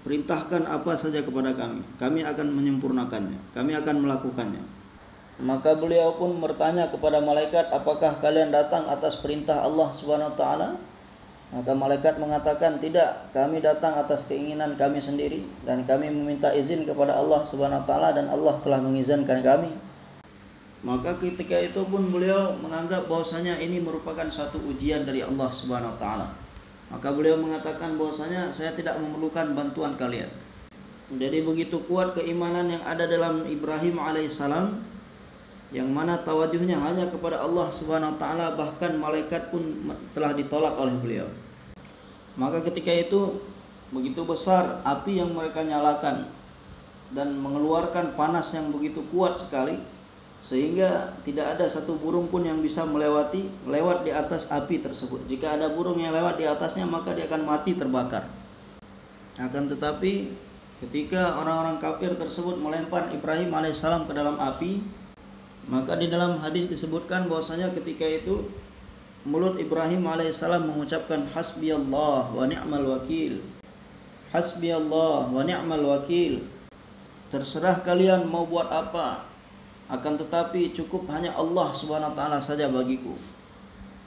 Perintahkan apa saja kepada kami, kami akan menyempurnakannya, kami akan melakukannya. Maka beliau pun bertanya kepada malaikat, apakah kalian datang atas perintah Allah Subhanahu wa taala? Maka malaikat mengatakan, tidak, kami datang atas keinginan kami sendiri, dan kami meminta izin kepada Allah Subhanahu wa taala, dan Allah telah mengizinkan kami. Maka ketika itu pun beliau menganggap bahwasanya ini merupakan satu ujian dari Allah Subhanahu wa taala. Maka beliau mengatakan bahwasanya saya tidak memerlukan bantuan kalian. Jadi begitu kuat keimanan yang ada dalam Ibrahim alaihissalam, yang mana tawajuhnya hanya kepada Allah Subhanahu wa taala, bahkan malaikat pun telah ditolak oleh beliau. Maka ketika itu begitu besar api yang mereka nyalakan, dan mengeluarkan panas yang begitu kuat sekali, sehingga tidak ada satu burung pun yang bisa lewat di atas api tersebut. Jika ada burung yang lewat di atasnya, maka dia akan mati terbakar. Akan tetapi ketika orang-orang kafir tersebut melempar Ibrahim alaihissalam ke dalam api, maka di dalam hadis disebutkan bahwasanya ketika itu mulut Ibrahim alaihissalam mengucapkan hasbiyallah wa ni'mal wakil. Hasbiyallah wa ni'mal wakil. Terserah kalian mau buat apa, akan tetapi cukup hanya Allah Subhanahu wa taala saja bagiku.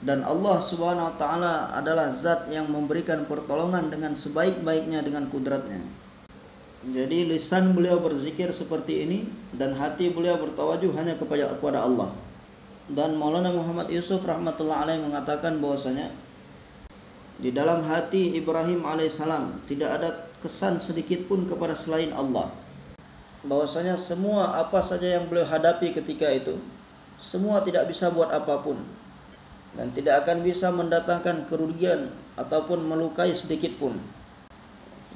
Dan Allah Subhanahu wa taala adalah zat yang memberikan pertolongan dengan sebaik-baiknya dengan kudratnya. Jadi lisan beliau berzikir seperti ini dan hati beliau bertawajuh hanya kepada Allah. Dan Maulana Muhammad Yusuf rahmatullah alaih mengatakan bahwasanya di dalam hati Ibrahim alaihissalam tidak ada kesan sedikit pun kepada selain Allah. Bahwasanya semua apa saja yang beliau hadapi ketika itu, semua tidak bisa buat apapun dan tidak akan bisa mendatangkan kerugian ataupun melukai sedikit pun.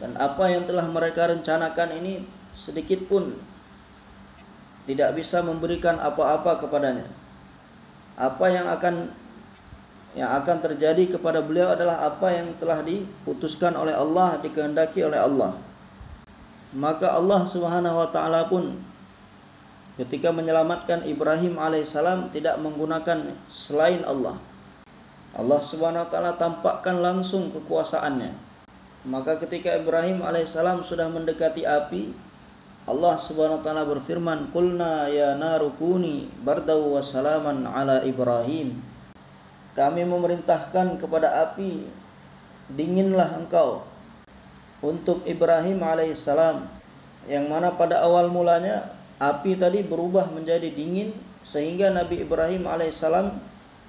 Dan apa yang telah mereka rencanakan ini sedikit pun tidak bisa memberikan apa-apa kepadanya. Apa yang akan terjadi kepada beliau adalah apa yang telah diputuskan oleh Allah, dikehendaki oleh Allah. Maka Allah Subhanahu wa taala pun ketika menyelamatkan Ibrahim alaihissalam tidak menggunakan selain Allah. Allah Subhanahu wa taala tampakkan langsung kekuasaannya. Maka ketika Ibrahim alaihissalam sudah mendekati api, Allah Subhanahu wa taala berfirman, "Qulna ya naru kuni bardaw wa salaman ala Ibrahim." Kami memerintahkan kepada api, dinginlah engkau untuk Ibrahim alaihissalam, yang mana pada awal mulanya api tadi berubah menjadi dingin sehingga Nabi Ibrahim alaihissalam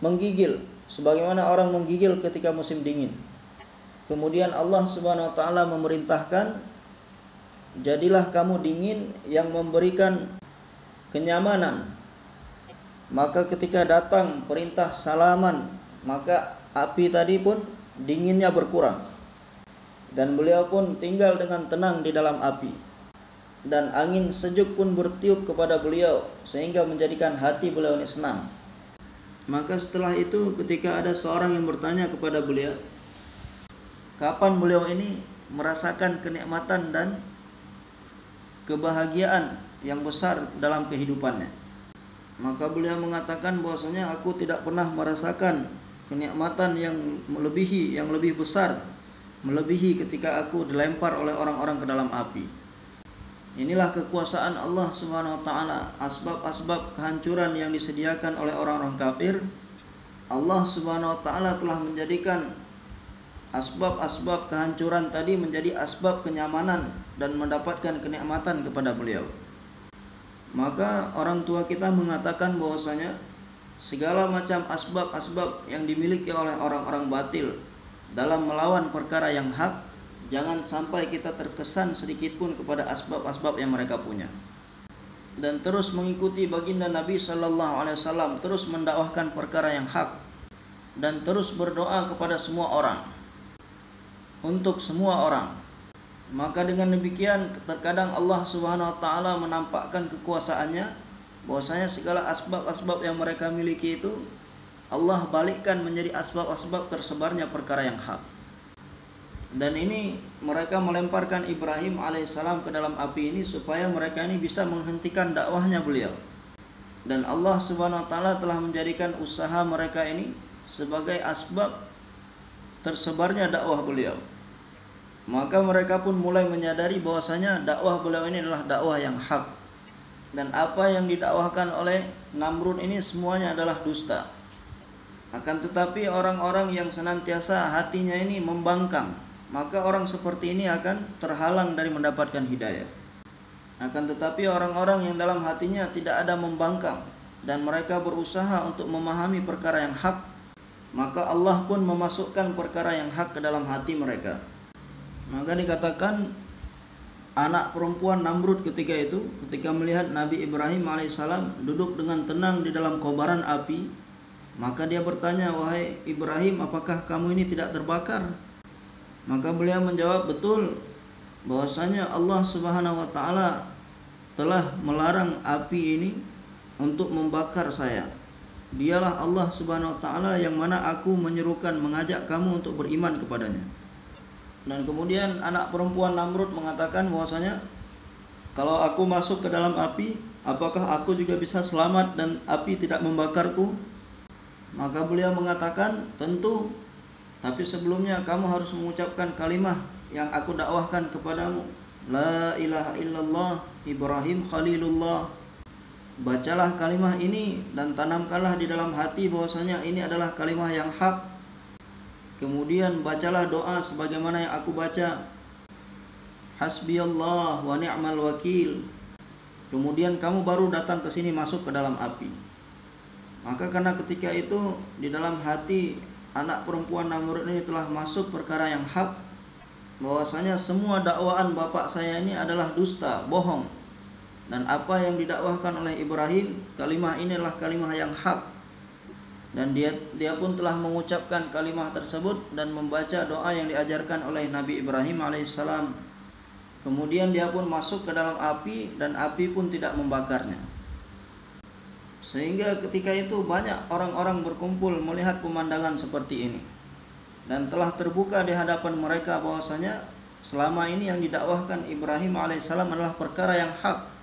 menggigil sebagaimana orang menggigil ketika musim dingin. Kemudian Allah Subhanahu wa taala memerintahkan, jadilah kamu dingin yang memberikan kenyamanan. Maka ketika datang perintah salaman, maka api tadi pun dinginnya berkurang. Dan beliau pun tinggal dengan tenang di dalam api. Dan angin sejuk pun bertiup kepada beliau sehingga menjadikan hati beliau ini senang. Maka setelah itu ketika ada seorang yang bertanya kepada beliau, kapan beliau ini merasakan kenikmatan dan kebahagiaan yang besar dalam kehidupannya, maka beliau mengatakan bahwasanya aku tidak pernah merasakan kenikmatan yang lebih besar, melebihi ketika aku dilempar oleh orang-orang ke dalam api. Inilah kekuasaan Allah Subhanahu wa taala. Asbab-asbab kehancuran yang disediakan oleh orang-orang kafir, Allah Subhanahu wa taala telah menjadikan asbab-asbab kehancuran tadi menjadi asbab kenyamanan dan mendapatkan kenikmatan kepada beliau. Maka orang tua kita mengatakan bahwasanya segala macam asbab-asbab yang dimiliki oleh orang-orang batil dalam melawan perkara yang hak, jangan sampai kita terkesan sedikit pun kepada asbab-asbab yang mereka punya. Dan terus mengikuti baginda Nabi sallallahu alaihi wasallam, terus mendakwahkan perkara yang hak dan terus berdoa kepada semua orang, untuk semua orang. Maka dengan demikian terkadang Allah Subhanahu wa taala menampakkan kekuasaannya, bahwasanya segala asbab-asbab yang mereka miliki itu Allah balikkan menjadi asbab-asbab tersebarnya perkara yang hak. Dan ini mereka melemparkan Ibrahim alaihissalam ke dalam api ini supaya mereka ini bisa menghentikan dakwahnya beliau. Dan Allah Subhanahu wa taala telah menjadikan usaha mereka ini sebagai asbab tersebarnya dakwah beliau. Maka mereka pun mulai menyadari bahwasanya dakwah beliau ini adalah dakwah yang hak. Dan apa yang didakwahkan oleh Namrud ini semuanya adalah dusta. Akan tetapi orang-orang yang senantiasa hatinya ini membangkang, maka orang seperti ini akan terhalang dari mendapatkan hidayah. Akan tetapi orang-orang yang dalam hatinya tidak ada membangkang dan mereka berusaha untuk memahami perkara yang hak, maka Allah pun memasukkan perkara yang hak ke dalam hati mereka. Maka dikatakan anak perempuan Namrud ketika itu, ketika melihat Nabi Ibrahim alaihissalam duduk dengan tenang di dalam kobaran api, maka dia bertanya, "Wahai Ibrahim, apakah kamu ini tidak terbakar?" Maka beliau menjawab, "Betul, bahwasanya Allah Subhanahu wa taala telah melarang api ini untuk membakar saya. Dialah Allah Subhanahu wa taala yang mana aku menyerukan, mengajak kamu untuk beriman kepadanya. Dan kemudian anak perempuan Namrud mengatakan bahwasanya, kalau aku masuk ke dalam api, apakah aku juga bisa selamat dan api tidak membakarku? Maka beliau mengatakan, tentu, tapi sebelumnya kamu harus mengucapkan kalimah yang aku dakwahkan kepadamu. La ilaha illallah Ibrahim Khalilullah. Bacalah kalimah ini dan tanamkanlah di dalam hati bahwasanya ini adalah kalimah yang hak. Kemudian bacalah doa sebagaimana yang aku baca. Hasbiyallah wa ni'mal wakil. Kemudian kamu baru datang ke sini masuk ke dalam api. Maka karena ketika itu di dalam hati anak perempuan Namrud ini telah masuk perkara yang hak, bahwasanya semua dakwaan bapak saya ini adalah dusta, bohong. Dan apa yang didakwahkan oleh Ibrahim, kalimah ini adalah kalimah yang hak. Dan dia pun telah mengucapkan kalimah tersebut dan membaca doa yang diajarkan oleh Nabi Ibrahim alaihissalam. Kemudian dia pun masuk ke dalam api dan api pun tidak membakarnya. Sehingga ketika itu banyak orang-orang berkumpul melihat pemandangan seperti ini. Dan telah terbuka di hadapan mereka bahwasanya selama ini yang didakwahkan Ibrahim alaihissalam adalah perkara yang hak.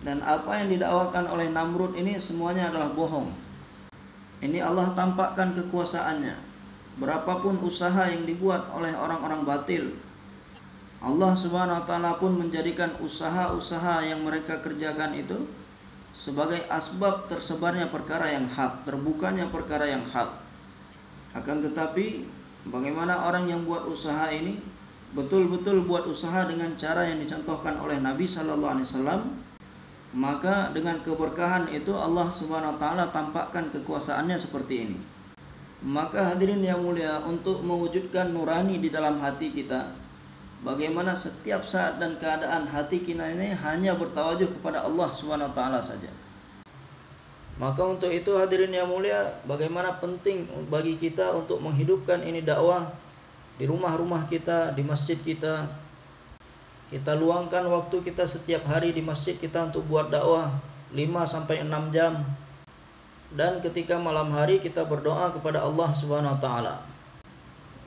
Dan apa yang didakwakan oleh Namrud ini semuanya adalah bohong. Ini Allah tampakkan kekuasaannya. Berapapun usaha yang dibuat oleh orang-orang batil, Allah Subhanahu wa taala pun menjadikan usaha-usaha yang mereka kerjakan itu sebagai asbab tersebarnya perkara yang hak, terbukanya perkara yang hak. Akan tetapi bagaimana orang yang buat usaha ini betul-betul buat usaha dengan cara yang dicontohkan oleh Nabi sallallahu alaihi wasallam, maka dengan keberkahan itu Allah Subhanahu wa taala tampakkan kekuasaannya seperti ini. Maka hadirin yang mulia, untuk mewujudkan nurani di dalam hati kita, bagaimana setiap saat dan keadaan hati kita ini hanya bertawajuh kepada Allah Subhanahu wa taala saja. Maka untuk itu hadirin yang mulia, bagaimana penting bagi kita untuk menghidupkan ini dakwah di rumah-rumah kita, di masjid kita. Kita luangkan waktu kita setiap hari di masjid kita untuk buat dakwah 5-6 jam. Dan ketika malam hari kita berdoa kepada Allah Subhanahu wa taala.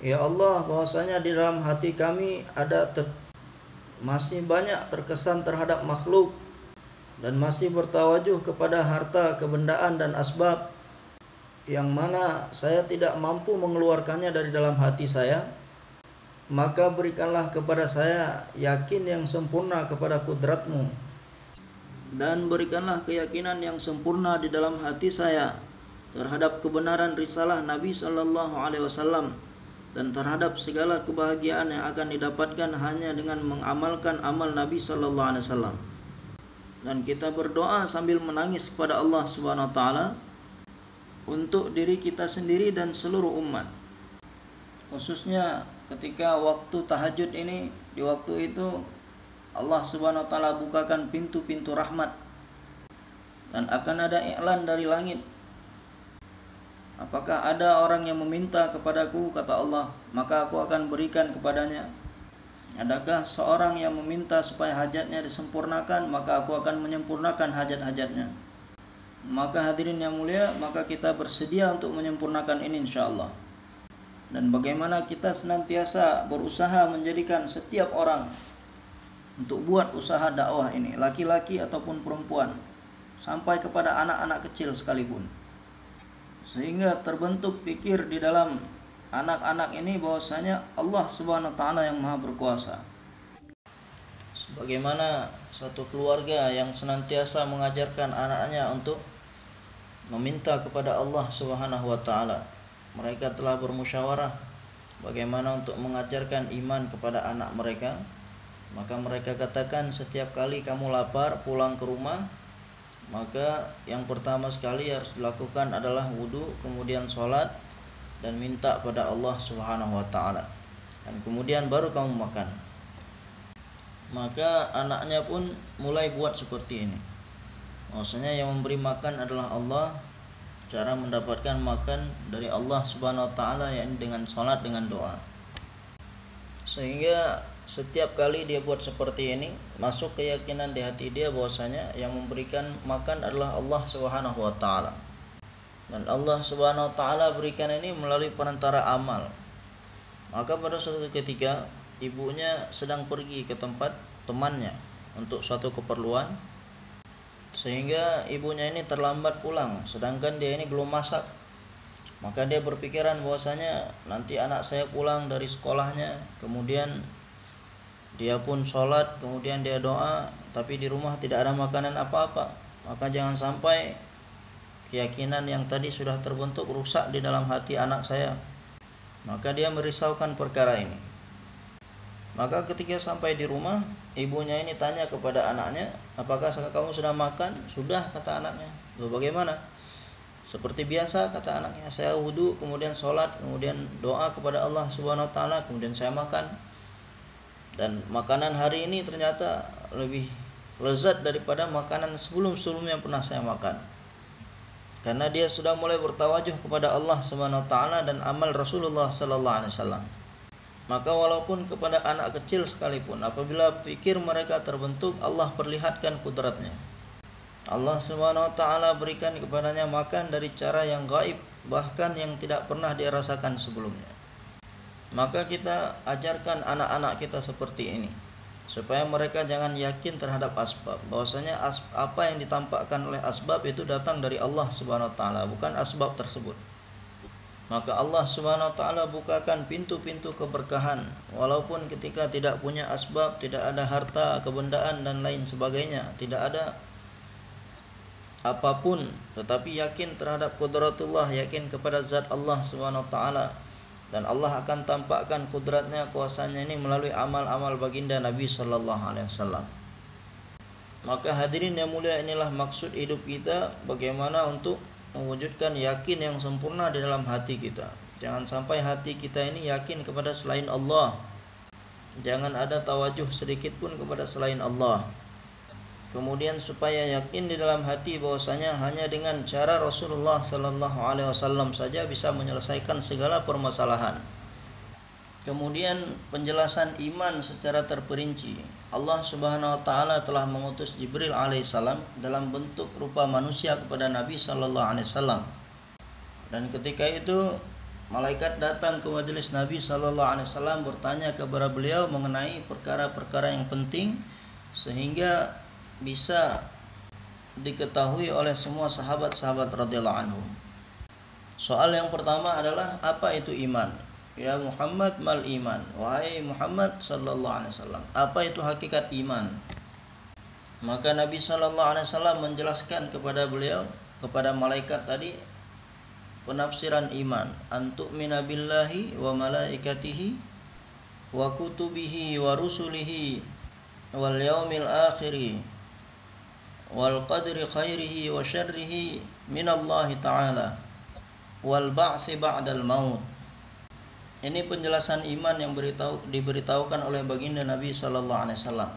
Ya Allah, bahwasanya di dalam hati kami ada masih banyak terkesan terhadap makhluk dan masih bertawajuh kepada harta, kebendaan dan asbab yang mana saya tidak mampu mengeluarkannya dari dalam hati saya. Maka berikanlah kepada saya yakin yang sempurna kepada kudrat-Mu, dan berikanlah keyakinan yang sempurna di dalam hati saya terhadap kebenaran risalah Nabi sallallahu alaihi wasallam dan terhadap segala kebahagiaan yang akan didapatkan hanya dengan mengamalkan amal Nabi sallallahu alaihi wasallam. Dan kita berdoa sambil menangis kepada Allah Subhanahu wa taala untuk diri kita sendiri dan seluruh umat. Khususnya ketika waktu tahajud ini, di waktu itu Allah Subhanahu wa taala bukakan pintu-pintu rahmat dan akan ada iklan dari langit. Apakah ada orang yang meminta kepadaku, kata Allah, maka aku akan berikan kepadanya. Adakah seorang yang meminta supaya hajatnya disempurnakan, maka aku akan menyempurnakan hajat-hajatnya. Maka hadirin yang mulia, maka kita bersedia untuk menyempurnakan ini insyaallah. Dan bagaimana kita senantiasa berusaha menjadikan setiap orang untuk buat usaha dakwah ini, laki-laki ataupun perempuan, sampai kepada anak-anak kecil sekalipun. Sehingga terbentuk fikir di dalam anak-anak ini bahwasanya Allah Subhanahu wa taala yang Maha berkuasa. Sebagaimana satu keluarga yang senantiasa mengajarkan anaknya untuk meminta kepada Allah Subhanahu wa taala. Mereka telah bermusyawarah bagaimana untuk mengajarkan iman kepada anak mereka. Maka mereka katakan, setiap kali kamu lapar pulang ke rumah, maka yang pertama sekali harus dilakukan adalah wudu, kemudian sholat dan minta pada Allah Subhanahu wa taala. Dan kemudian baru kamu makan. Maka anaknya pun mulai buat seperti ini. Maksudnya yang memberi makan adalah Allah. Cara mendapatkan makan dari Allah Subhanahu wa taala yakni dengan sholat, dengan doa. Sehingga setiap kali dia buat seperti ini, masuk keyakinan di hati dia bahwasanya yang memberikan makan adalah Allah Subhanahu wa taala. Dan Allah Subhanahu wa taala berikan ini melalui perantara amal. Maka pada suatu ketika ibunya sedang pergi ke tempat temannya untuk suatu keperluan, sehingga ibunya ini terlambat pulang sedangkan dia ini belum masak. Maka dia berpikiran bahwasanya nanti anak saya pulang dari sekolahnya, kemudian dia pun sholat, kemudian dia doa, tapi di rumah tidak ada makanan apa-apa. Maka jangan sampai keyakinan yang tadi sudah terbentuk rusak di dalam hati anak saya. Maka dia merisaukan perkara ini. Maka ketika sampai di rumah, ibunya ini tanya kepada anaknya, apakah kamu sudah makan? Sudah, kata anaknya. Loh, bagaimana? Seperti biasa, kata anaknya, saya wudu, kemudian sholat, kemudian doa kepada Allah Subhanahu wa taala, kemudian saya makan. Dan makanan hari ini ternyata lebih lezat daripada makanan sebelum-sebelumnya yang pernah saya makan. Karena dia sudah mulai bertawajuh kepada Allah Subhanahu wa taala dan amal Rasulullah sallallahu alaihi wasallam. Maka walaupun kepada anak kecil sekalipun, apabila pikir mereka terbentuk, Allah perlihatkan kudratnya. Allah Subhanahu wa taala berikan kepadanya makan dari cara yang gaib, bahkan yang tidak pernah dia rasakan sebelumnya. Maka kita ajarkan anak-anak kita seperti ini, supaya mereka jangan yakin terhadap asbab, bahwasanya apa yang ditampakkan oleh asbab itu datang dari Allah Subhanahu wa taala, bukan asbab tersebut. Maka Allah Subhanahu wa taala bukakan pintu-pintu keberkahan, walaupun ketika tidak punya asbab, tidak ada harta, kebendaan dan lain sebagainya, tidak ada apapun, tetapi yakin terhadap qudratullah, yakin kepada zat Allah Subhanahu wa taala. Dan Allah akan tampakkan kudratnya, kuasanya ini melalui amal-amal baginda Nabi sallallahu alaihi wasallam. Maka hadirin yang mulia, inilah maksud hidup kita, bagaimana untuk mewujudkan yakin yang sempurna di dalam hati kita. Jangan sampai hati kita ini yakin kepada selain Allah. Jangan ada tawajuh sedikit pun kepada selain Allah. Kemudian supaya yakin di dalam hati bahwasanya hanya dengan cara Rasulullah sallallahu alaihi wasallam saja bisa menyelesaikan segala permasalahan. Kemudian penjelasan iman secara terperinci. Allah Subhanahu wa taala telah mengutus Jibril alaihissalam dalam bentuk rupa manusia kepada Nabi sallallahu alaihi wasallam. Dan ketika itu malaikat datang ke majelis Nabi sallallahu alaihi wasallam bertanya kepada beliau mengenai perkara-perkara yang penting sehingga bisa diketahui oleh semua sahabat-sahabat radhiyallahu anhum. Soal yang pertama adalah apa itu iman? Ya Muhammad, mal iman? Wahai Muhammad sallallahu alaihi wasallam, apa itu hakikat iman? Maka Nabi sallallahu alaihi wasallam menjelaskan kepada beliau, kepada malaikat tadi, penafsiran iman. Antu'mina billahi wa malaikatihi wa kutubihi wa rusulihi wal yaumil akhiri wal qadri khairihi wa syarrihi minallahi ta'ala wal ba'si ba'dal maut. Ini penjelasan iman yang diberitahukan oleh baginda Nabi sallallahu alaihi wasallam.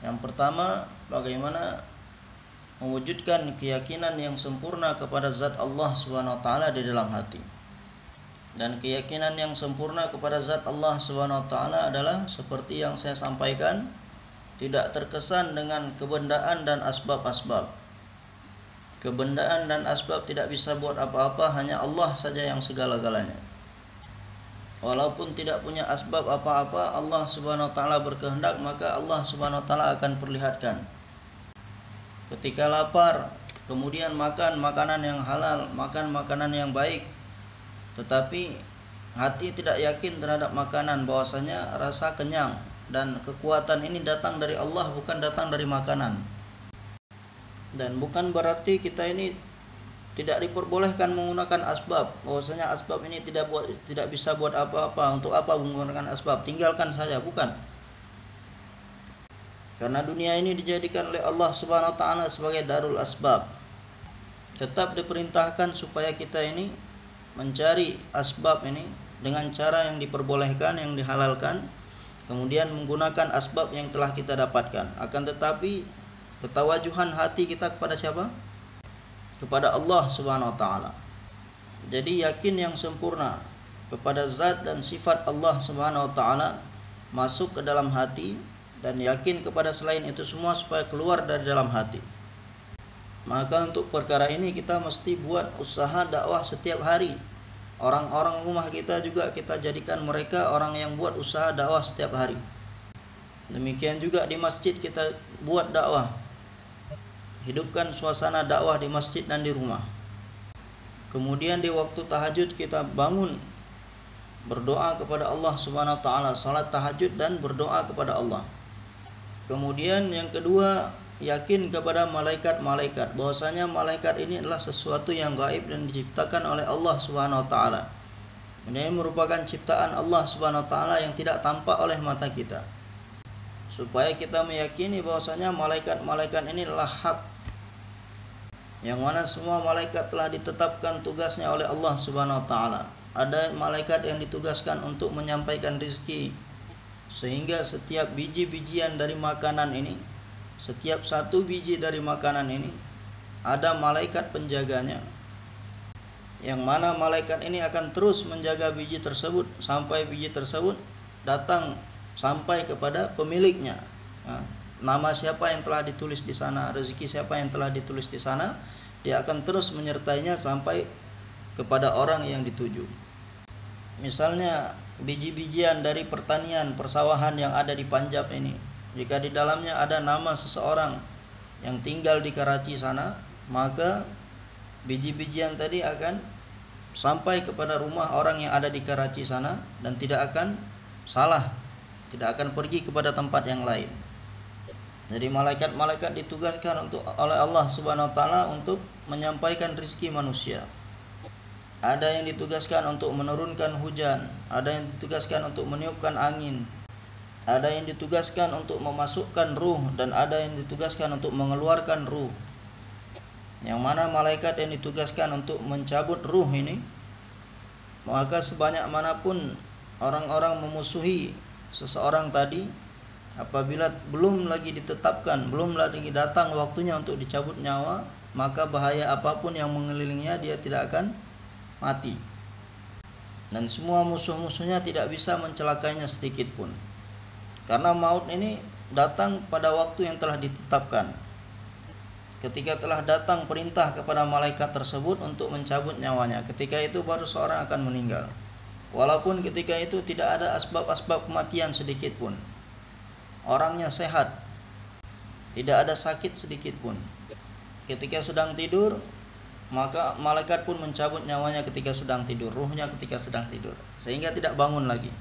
Yang pertama, bagaimana mewujudkan keyakinan yang sempurna kepada zat Allah Subhanahu wa taala di dalam hati. Dan keyakinan yang sempurna kepada zat Allah Subhanahu wa taala adalah seperti yang saya sampaikan, tidak terkesan dengan kebendaan dan asbab-asbab. Kebendaan dan asbab tidak bisa buat apa-apa, hanya Allah saja yang segala-galanya. Walaupun tidak punya asbab apa-apa, Allah Subhanahu wa taala berkehendak, maka Allah Subhanahu wa taala akan perlihatkan. Ketika lapar, kemudian makan makanan yang halal, makan makanan yang baik, tetapi hati tidak yakin terhadap makanan, bahwasanya rasa kenyang dan kekuatan ini datang dari Allah, bukan datang dari makanan. Dan bukan berarti kita ini tidak diperbolehkan menggunakan asbab, bahwasanya asbab ini tidak bisa buat apa-apa. Untuk apa menggunakan asbab? Tinggalkan saja, bukan. Karena dunia ini dijadikan oleh Allah Subhanahu wa taala sebagai darul asbab. Tetap diperintahkan supaya kita ini mencari asbab ini dengan cara yang diperbolehkan, yang dihalalkan, kemudian menggunakan asbab yang telah kita dapatkan. Akan tetapi ketawajuhan hati kita kepada siapa? Kepada Allah Subhanahu wa taala. Jadi yakin yang sempurna kepada zat dan sifat Allah Subhanahu wa taala masuk ke dalam hati dan yakin kepada selain itu semua supaya keluar dari dalam hati. Maka untuk perkara ini kita mesti buat usaha dakwah setiap hari. Orang-orang rumah kita juga kita jadikan mereka orang yang buat usaha dakwah setiap hari. Demikian juga di masjid kita buat dakwah. Hidupkan suasana dakwah di masjid dan di rumah. Kemudian di waktu tahajud kita bangun berdoa kepada Allah Subhanahu wa taala, salat tahajud dan berdoa kepada Allah. Kemudian yang kedua, yakin kepada malaikat-malaikat, bahwasanya malaikat ini adalah sesuatu yang gaib dan diciptakan oleh Allah Subhanahu wa taala. Ini merupakan ciptaan Allah Subhanahu wa taala yang tidak tampak oleh mata kita. Supaya kita meyakini bahwasanya malaikat-malaikat ini adalah hak, yang mana semua malaikat telah ditetapkan tugasnya oleh Allah Subhanahu wa taala. Ada malaikat yang ditugaskan untuk menyampaikan rezeki, sehingga setiap biji-bijian dari makanan ini, setiap satu biji dari makanan ini ada malaikat penjaganya, yang mana malaikat ini akan terus menjaga biji tersebut sampai biji tersebut datang sampai kepada pemiliknya. Nama siapa yang telah ditulis di sana, rezeki siapa yang telah ditulis di sana, dia akan terus menyertainya sampai kepada orang yang dituju. Misalnya biji-bijian dari pertanian, persawahan yang ada di Punjab ini, jika di dalamnya ada nama seseorang yang tinggal di Karachi sana, maka biji-bijian tadi akan sampai kepada rumah orang yang ada di Karachi sana dan tidak akan salah, tidak akan pergi kepada tempat yang lain. Jadi malaikat-malaikat ditugaskan oleh Allah Subhanahu wa taala untuk menyampaikan rezeki manusia. Ada yang ditugaskan untuk menurunkan hujan, ada yang ditugaskan untuk meniupkan angin, ada yang ditugaskan untuk memasukkan ruh, dan ada yang ditugaskan untuk mengeluarkan ruh. Yang mana malaikat yang ditugaskan untuk mencabut ruh ini, maka sebanyak manapun orang-orang memusuhi seseorang tadi, apabila belum lagi ditetapkan, belum lagi datang waktunya untuk dicabut nyawa, maka bahaya apapun yang mengelilinginya dia tidak akan mati. Dan semua musuh-musuhnya tidak bisa mencelakainya sedikit pun. Karena maut ini datang pada waktu yang telah ditetapkan. Ketika telah datang perintah kepada malaikat tersebut untuk mencabut nyawanya, ketika itu baru seorang akan meninggal. Walaupun ketika itu tidak ada asbab-asbab kematian sedikit pun. Orangnya sehat, tidak ada sakit sedikit pun. Ketika sedang tidur, maka malaikat pun mencabut nyawanya ketika sedang tidur, ruhnya ketika sedang tidur, sehingga tidak bangun lagi.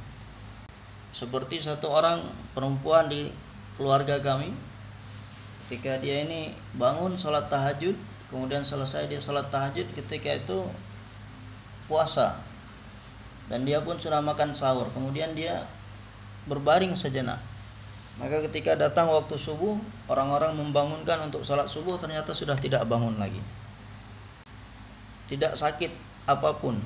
Seperti satu orang perempuan di keluarga kami, ketika dia ini bangun salat tahajud, kemudian selesai dia salat tahajud, ketika itu puasa dan dia pun sudah makan sahur, kemudian dia berbaring sejenak. Maka ketika datang waktu subuh, orang-orang membangunkan untuk salat subuh, ternyata sudah tidak bangun lagi, tidak sakit apapun.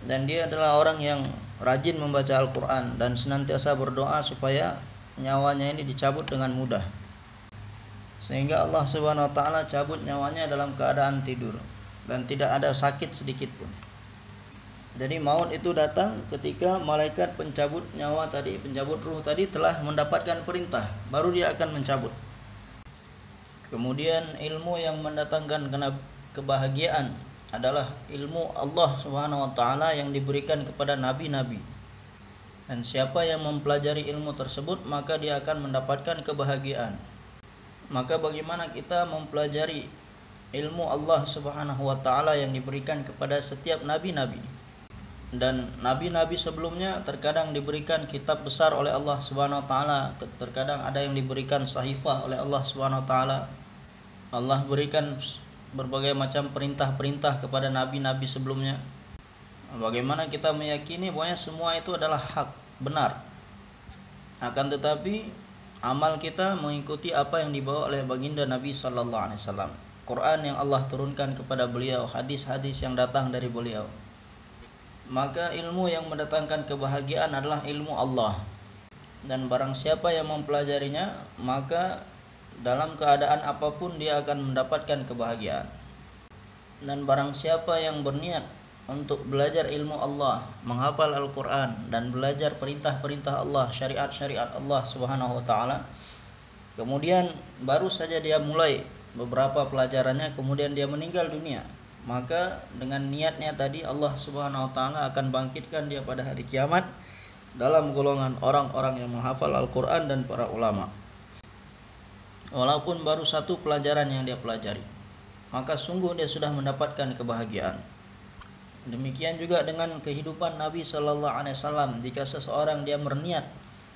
Dan dia adalah orang yang rajin membaca Al-Quran dan senantiasa berdoa supaya nyawanya ini dicabut dengan mudah, sehingga Allah Subhanahu wa taala cabut nyawanya dalam keadaan tidur dan tidak ada sakit sedikit pun. Jadi maut itu datang ketika malaikat pencabut nyawa tadi, pencabut ruh tadi telah mendapatkan perintah, baru dia akan mencabut. Kemudian ilmu yang mendatangkan kebahagiaan adalah ilmu Allah Subhanahu wa taala yang diberikan kepada nabi-nabi. Dan siapa yang mempelajari ilmu tersebut, maka dia akan mendapatkan kebahagiaan. Maka bagaimana kita mempelajari ilmu Allah Subhanahu wa taala yang diberikan kepada setiap nabi-nabi? Dan nabi-nabi sebelumnya terkadang diberikan kitab besar oleh Allah Subhanahu wa taala, terkadang ada yang diberikan sahifah oleh Allah Subhanahu wa taala. Allah berikan berbagai macam perintah-perintah kepada nabi-nabi sebelumnya. Bagaimana kita meyakini bahwa semua itu adalah hak, benar. Akan tetapi amal kita mengikuti apa yang dibawa oleh baginda Nabi sallallahu alaihi wasallam. Quran yang Allah turunkan kepada beliau, hadis-hadis yang datang dari beliau. Maka ilmu yang mendatangkan kebahagiaan adalah ilmu Allah. Dan barang siapa yang mempelajarinya, maka dalam keadaan apapun dia akan mendapatkan kebahagiaan. Dan barang siapa yang berniat untuk belajar ilmu Allah, menghafal Al-Quran dan belajar perintah-perintah Allah, syariat-syariat Allah Subhanahu wa taala. Kemudian baru saja dia mulai beberapa pelajarannya, kemudian dia meninggal dunia. Maka dengan niatnya tadi Allah Subhanahu wa taala akan bangkitkan dia pada hari kiamat dalam golongan orang-orang yang menghafal Al-Quran dan para ulama. Walaupun baru satu pelajaran yang dia pelajari, maka sungguh dia sudah mendapatkan kebahagiaan. Demikian juga dengan kehidupan Nabi Sallallahu Alaihi Wasallam. Jika seseorang dia berniat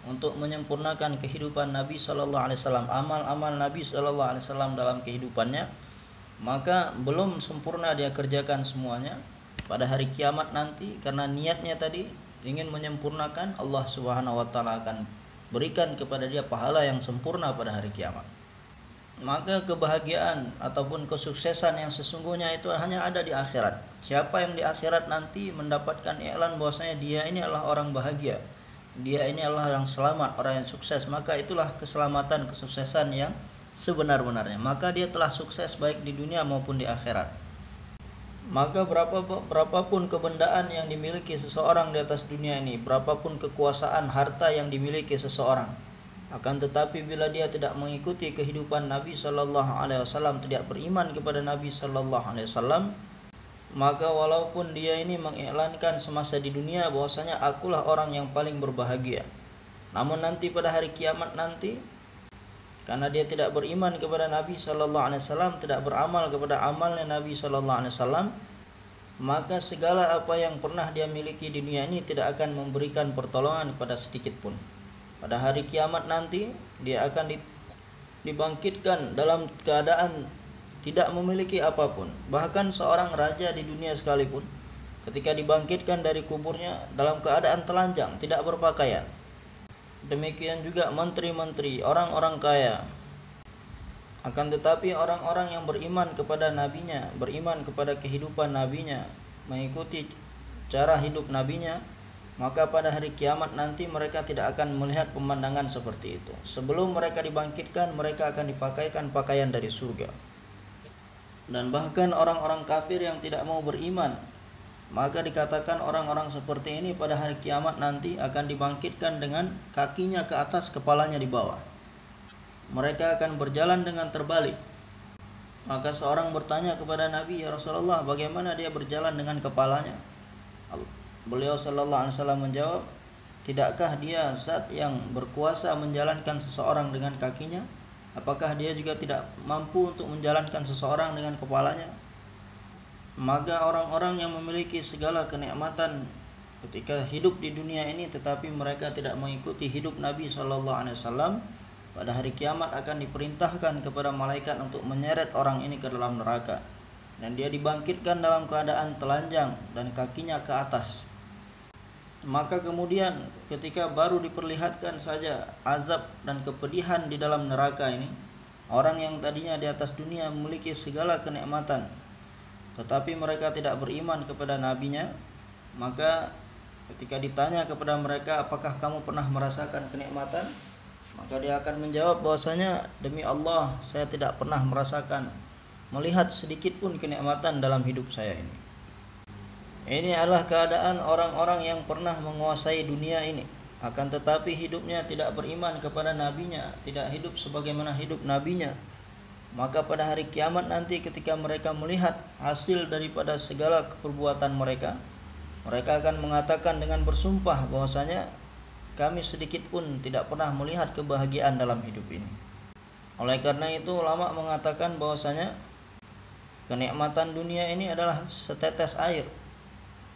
untuk menyempurnakan kehidupan Nabi Sallallahu Alaihi Wasallam, amal-amal Nabi Sallallahu Alaihi Wasallam dalam kehidupannya, maka belum sempurna dia kerjakan semuanya pada hari kiamat nanti, karena niatnya tadi ingin menyempurnakan, Allah Subhanahu Wa Taala akan berikan kepada dia pahala yang sempurna pada hari kiamat. Maka kebahagiaan ataupun kesuksesan yang sesungguhnya itu hanya ada di akhirat. Siapa yang di akhirat nanti mendapatkan iklan bahwasanya dia ini adalah orang bahagia, dia ini adalah orang selamat, orang yang sukses, maka itulah keselamatan, kesuksesan yang sebenar-benarnya. Maka dia telah sukses baik di dunia maupun di akhirat. Maka berapapun kebendaan yang dimiliki seseorang di atas dunia ini, berapapun kekuasaan, harta yang dimiliki seseorang, akan tetapi bila dia tidak mengikuti kehidupan Nabi Sallallahu Alaihi Wasallam, tidak beriman kepada Nabi Sallallahu Alaihi Wasallam, maka walaupun dia ini mengiklankan semasa di dunia bahwasanya akulah orang yang paling berbahagia, namun nanti pada hari kiamat nanti, karena dia tidak beriman kepada Nabi Sallallahu Alaihi Wasallam, tidak beramal kepada amalnya Nabi Sallallahu Alaihi Wasallam, maka segala apa yang pernah dia miliki di dunia ini tidak akan memberikan pertolongan pada sedikit pun. Pada hari kiamat nanti dia akan dibangkitkan dalam keadaan tidak memiliki apapun. Bahkan seorang raja di dunia sekalipun, ketika dibangkitkan dari kuburnya dalam keadaan telanjang, tidak berpakaian. Demikian juga menteri-menteri, orang-orang kaya. Akan tetapi orang-orang yang beriman kepada nabinya, beriman kepada kehidupan nabinya, mengikuti cara hidup nabinya, maka pada hari kiamat nanti mereka tidak akan melihat pemandangan seperti itu. Sebelum mereka dibangkitkan, mereka akan dipakaikan pakaian dari surga. Dan bahkan orang-orang kafir yang tidak mau beriman, maka dikatakan orang-orang seperti ini pada hari kiamat nanti akan dibangkitkan dengan kakinya ke atas, kepalanya di bawah. Mereka akan berjalan dengan terbalik. Maka seorang bertanya kepada Nabi, "Ya Rasulullah, bagaimana dia berjalan dengan kepalanya?" Beliau Sallallahu Alaihi Wasallam menjawab, "Tidakkah dia zat yang berkuasa menjalankan seseorang dengan kakinya? Apakah dia juga tidak mampu untuk menjalankan seseorang dengan kepalanya?" Maka orang-orang yang memiliki segala kenikmatan ketika hidup di dunia ini, tetapi mereka tidak mengikuti hidup Nabi Sallallahu Alaihi Wasallam, pada hari kiamat akan diperintahkan kepada malaikat untuk menyeret orang ini ke dalam neraka, dan dia dibangkitkan dalam keadaan telanjang dan kakinya ke atas. Maka kemudian ketika baru diperlihatkan saja azab dan kepedihan di dalam neraka ini, orang yang tadinya di atas dunia memiliki segala kenikmatan, tetapi mereka tidak beriman kepada nabinya, maka ketika ditanya kepada mereka, "Apakah kamu pernah merasakan kenikmatan?" Maka dia akan menjawab bahwasanya, "Demi Allah, saya tidak pernah melihat sedikit pun kenikmatan dalam hidup saya ini." Ini adalah keadaan orang-orang yang pernah menguasai dunia ini, akan tetapi hidupnya tidak beriman kepada nabinya, tidak hidup sebagaimana hidup nabinya. Maka pada hari kiamat nanti ketika mereka melihat hasil daripada segala perbuatan mereka, mereka akan mengatakan dengan bersumpah bahwasanya kami sedikit pun tidak pernah melihat kebahagiaan dalam hidup ini. Oleh karena itu ulama mengatakan bahwasanya kenikmatan dunia ini adalah setetes air,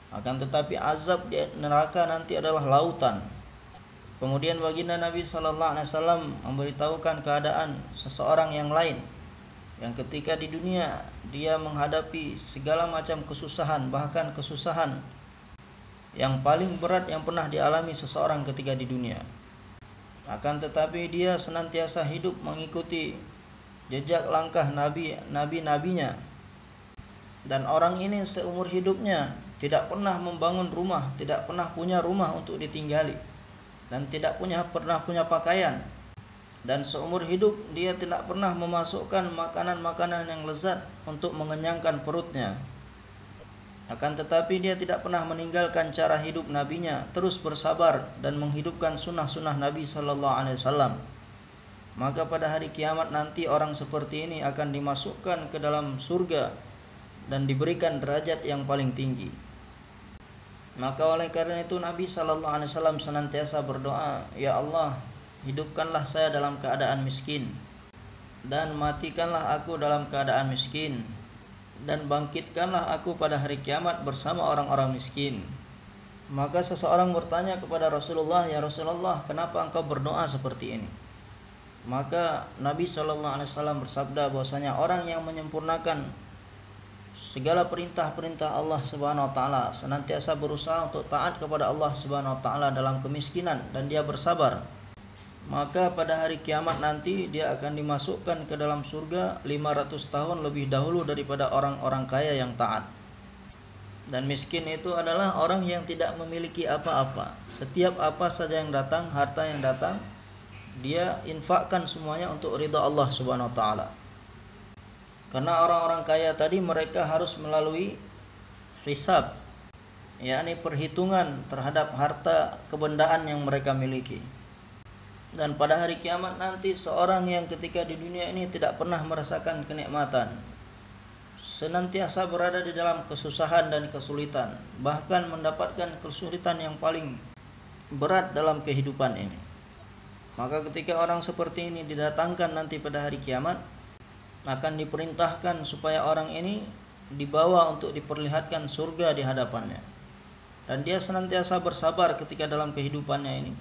akan tetapi azab di neraka nanti adalah lautan. Kemudian baginda Nabi Sallallahu Alaihi Wasallam memberitahukan keadaan seseorang yang lain, yang ketika di dunia dia menghadapi segala macam kesusahan, bahkan kesusahan yang paling berat yang pernah dialami seseorang ketika di dunia. Akan tetapi dia senantiasa hidup mengikuti jejak langkah nabinya. Dan orang ini seumur hidupnya tidak pernah membangun rumah, tidak pernah punya rumah untuk ditinggali, dan tidak pernah punya pakaian. Dan seumur hidup dia tidak pernah memasukkan makanan-makanan yang lezat untuk mengenyangkan perutnya. Akan tetapi dia tidak pernah meninggalkan cara hidup nabinya, terus bersabar dan menghidupkan sunnah-sunnah Nabi sallallahu alaihi wasallam. Maka pada hari kiamat nanti orang seperti ini akan dimasukkan ke dalam surga dan diberikan derajat yang paling tinggi. Maka oleh karena itu Nabi sallallahu alaihi wasallam senantiasa berdoa, "Ya Allah, hidupkanlah saya dalam keadaan miskin dan matikanlah aku dalam keadaan miskin, dan bangkitkanlah aku pada hari kiamat bersama orang-orang miskin." Maka seseorang bertanya kepada Rasulullah, "Ya Rasulullah, kenapa engkau berdoa seperti ini?" Maka Nabi SAW bersabda bahwasanya orang yang menyempurnakan segala perintah-perintah Allah Subhanahu wa taala, senantiasa berusaha untuk taat kepada Allah Subhanahu wa taala dalam kemiskinan, dan dia bersabar, maka pada hari kiamat nanti dia akan dimasukkan ke dalam surga 500 tahun lebih dahulu daripada orang-orang kaya yang taat. Dan miskin itu adalah orang yang tidak memiliki apa-apa. Setiap apa saja yang datang, harta yang datang, dia infakkan semuanya untuk ridha Allah Subhanahu wa taala. Karena orang-orang kaya tadi mereka harus melalui hisab, yakni perhitungan terhadap harta kebendaan yang mereka miliki. Dan pada hari kiamat nanti seorang yang ketika di dunia ini tidak pernah merasakan kenikmatan, senantiasa berada di dalam kesusahan dan kesulitan, bahkan mendapatkan kesulitan yang paling berat dalam kehidupan ini. Maka ketika orang seperti ini didatangkan nanti pada hari kiamat, akan diperintahkan supaya orang ini dibawa untuk diperlihatkan surga di hadapannya. Dan dia senantiasa bersabar ketika dalam kehidupannya ini,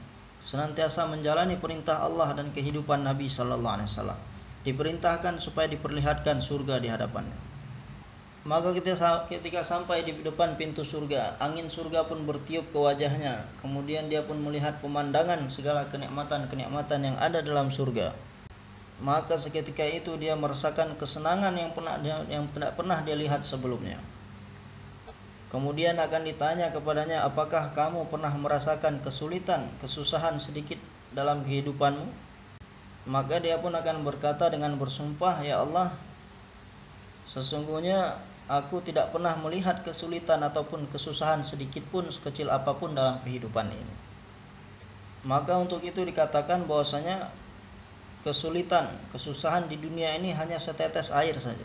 senantiasa menjalani perintah Allah dan kehidupan Nabi sallallahu alaihi wasallam. Diperintahkan supaya diperlihatkan surga di hadapannya. Maka ketika sampai di depan pintu surga, angin surga pun bertiup ke wajahnya. Kemudian dia pun melihat pemandangan segala kenikmatan-kenikmatan yang ada dalam surga. Maka seketika itu dia merasakan kesenangan yang tidak pernah dia lihat sebelumnya. Kemudian akan ditanya kepadanya, "Apakah kamu pernah merasakan kesulitan, kesusahan sedikit dalam kehidupanmu?" Maka dia pun akan berkata dengan bersumpah, "Ya Allah, sesungguhnya aku tidak pernah melihat kesulitan ataupun kesusahan sedikit pun, sekecil apapun dalam kehidupan ini." Maka untuk itu dikatakan bahwasanya kesulitan, kesusahan di dunia ini hanya setetes air saja.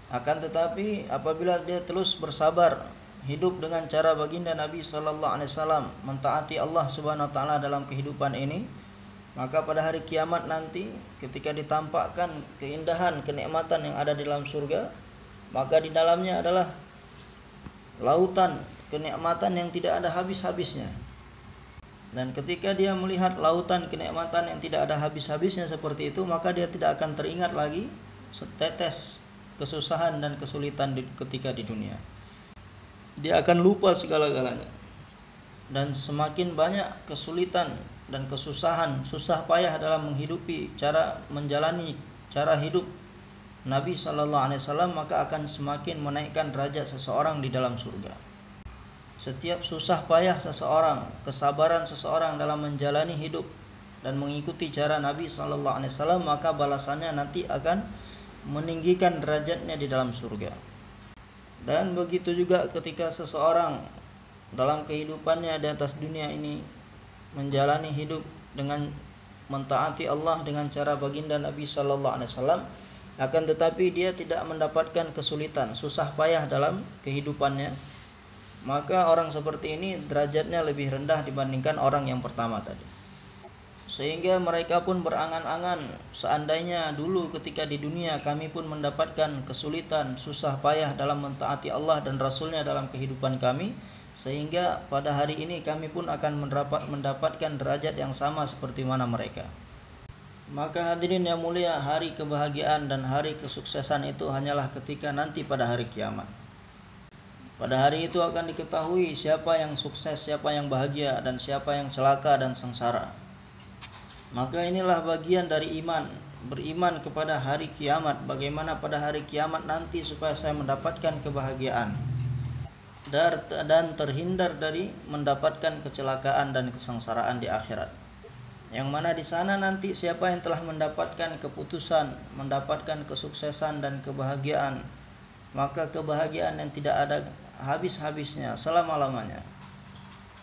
Akan tetapi apabila dia terus bersabar, hidup dengan cara baginda Nabi sallallahu alaihi wasallam, mentaati Allah Subhanahu wa taala dalam kehidupan ini, maka pada hari kiamat nanti ketika ditampakkan keindahan, kenikmatan yang ada di dalam surga, maka di dalamnya adalah lautan kenikmatan yang tidak ada habis-habisnya. Dan ketika dia melihat lautan kenikmatan yang tidak ada habis-habisnya seperti itu, maka dia tidak akan teringat lagi setetes kesusahan dan kesulitan ketika di dunia. Dia akan lupa segala-galanya. Dan semakin banyak kesulitan dan kesusahan, susah payah dalam menghidupi, cara menjalani cara hidup Nabi sallallahu alaihi wasallam, maka akan semakin menaikkan derajat seseorang di dalam surga. Setiap susah payah seseorang, kesabaran seseorang dalam menjalani hidup dan mengikuti cara Nabi sallallahu alaihi wasallam, maka balasannya nanti akan meninggikan derajatnya di dalam surga. Dan begitu juga ketika seseorang dalam kehidupannya di atas dunia ini menjalani hidup dengan mentaati Allah dengan cara baginda Nabi sallallahu alaihi wasallam, akan tetapi dia tidak mendapatkan kesulitan, susah payah dalam kehidupannya, maka orang seperti ini derajatnya lebih rendah dibandingkan orang yang pertama tadi. Sehingga mereka pun berangan-angan, seandainya dulu ketika di dunia kami pun mendapatkan kesulitan, susah payah dalam mentaati Allah dan Rasulnya dalam kehidupan kami, sehingga pada hari ini kami pun akan mendapatkan derajat yang sama seperti mana mereka. Maka hadirin yang mulia, hari kebahagiaan dan hari kesuksesan itu hanyalah ketika nanti pada hari kiamat. Pada hari itu akan diketahui siapa yang sukses, siapa yang bahagia, dan siapa yang celaka dan sengsara. Maka inilah bagian dari iman, beriman kepada hari kiamat, bagaimana pada hari kiamat nanti supaya saya mendapatkan kebahagiaan dan terhindar dari mendapatkan kecelakaan dan kesengsaraan di akhirat. Yang mana di sana nanti siapa yang telah mendapatkan keputusan, mendapatkan kesuksesan dan kebahagiaan, maka kebahagiaan yang tidak ada habis-habisnya, selama-lamanya.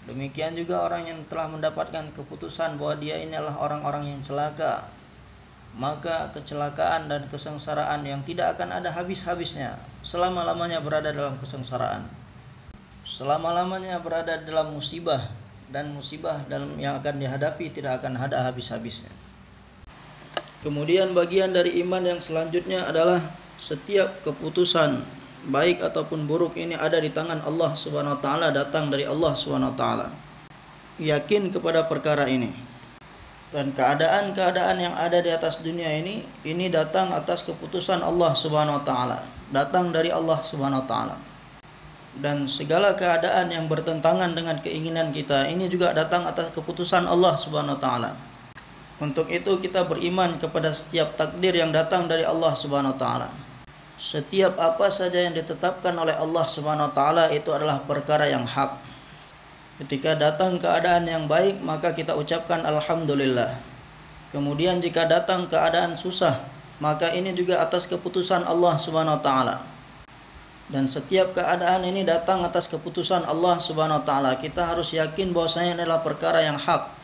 Demikian juga orang yang telah mendapatkan keputusan bahwa dia ini adalah orang-orang yang celaka, maka kecelakaan dan kesengsaraan yang tidak akan ada habis-habisnya, selama-lamanya berada dalam kesengsaraan, selama-lamanya berada dalam musibah, dan musibah dalam yang akan dihadapi tidak akan ada habis-habisnya. Kemudian bagian dari iman yang selanjutnya adalah setiap keputusan baik ataupun buruk ini ada di tangan Allah Subhanahu wa taala, datang dari Allah Subhanahu wa taala. Yakin kepada perkara ini. Dan keadaan-keadaan yang ada di atas dunia ini datang atas keputusan Allah Subhanahu wa taala, datang dari Allah Subhanahu wa taala. Dan segala keadaan yang bertentangan dengan keinginan kita ini juga datang atas keputusan Allah Subhanahu wa taala. Untuk itu kita beriman kepada setiap takdir yang datang dari Allah Subhanahu wa taala. Setiap apa saja yang ditetapkan oleh Allah Subhanahu wa taala itu adalah perkara yang hak. Ketika datang keadaan yang baik, maka kita ucapkan alhamdulillah. Kemudian jika datang keadaan susah, maka ini juga atas keputusan Allah Subhanahu wa taala. Dan setiap keadaan ini datang atas keputusan Allah Subhanahu wa taala. Kita harus yakin bahwasanya ini adalah perkara yang hak.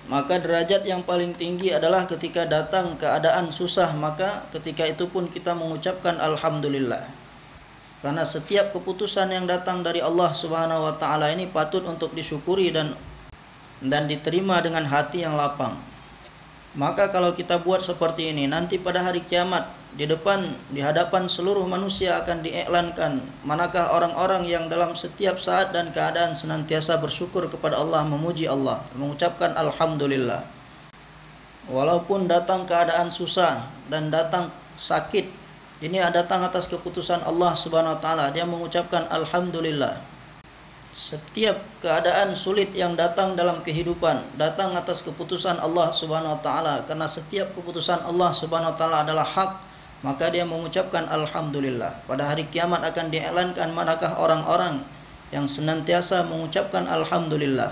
Maka derajat yang paling tinggi adalah ketika datang keadaan susah, maka ketika itu pun kita mengucapkan alhamdulillah. Karena setiap keputusan yang datang dari Allah Subhanahu wa taala ini patut untuk disyukuri dan diterima dengan hati yang lapang. Maka kalau kita buat seperti ini, nanti pada hari kiamat di hadapan seluruh manusia akan diiklankan manakah orang-orang yang dalam setiap saat dan keadaan senantiasa bersyukur kepada Allah, memuji Allah, mengucapkan alhamdulillah. Walaupun datang keadaan susah dan datang sakit, ini datang atas keputusan Allah Subhanahu wa taala, dia mengucapkan alhamdulillah. Setiap keadaan sulit yang datang dalam kehidupan datang atas keputusan Allah Subhanahu wa taala, karena setiap keputusan Allah Subhanahu wa taala adalah hak, maka dia mengucapkan alhamdulillah. Pada hari kiamat akan diiklankan manakah orang-orang yang senantiasa mengucapkan alhamdulillah.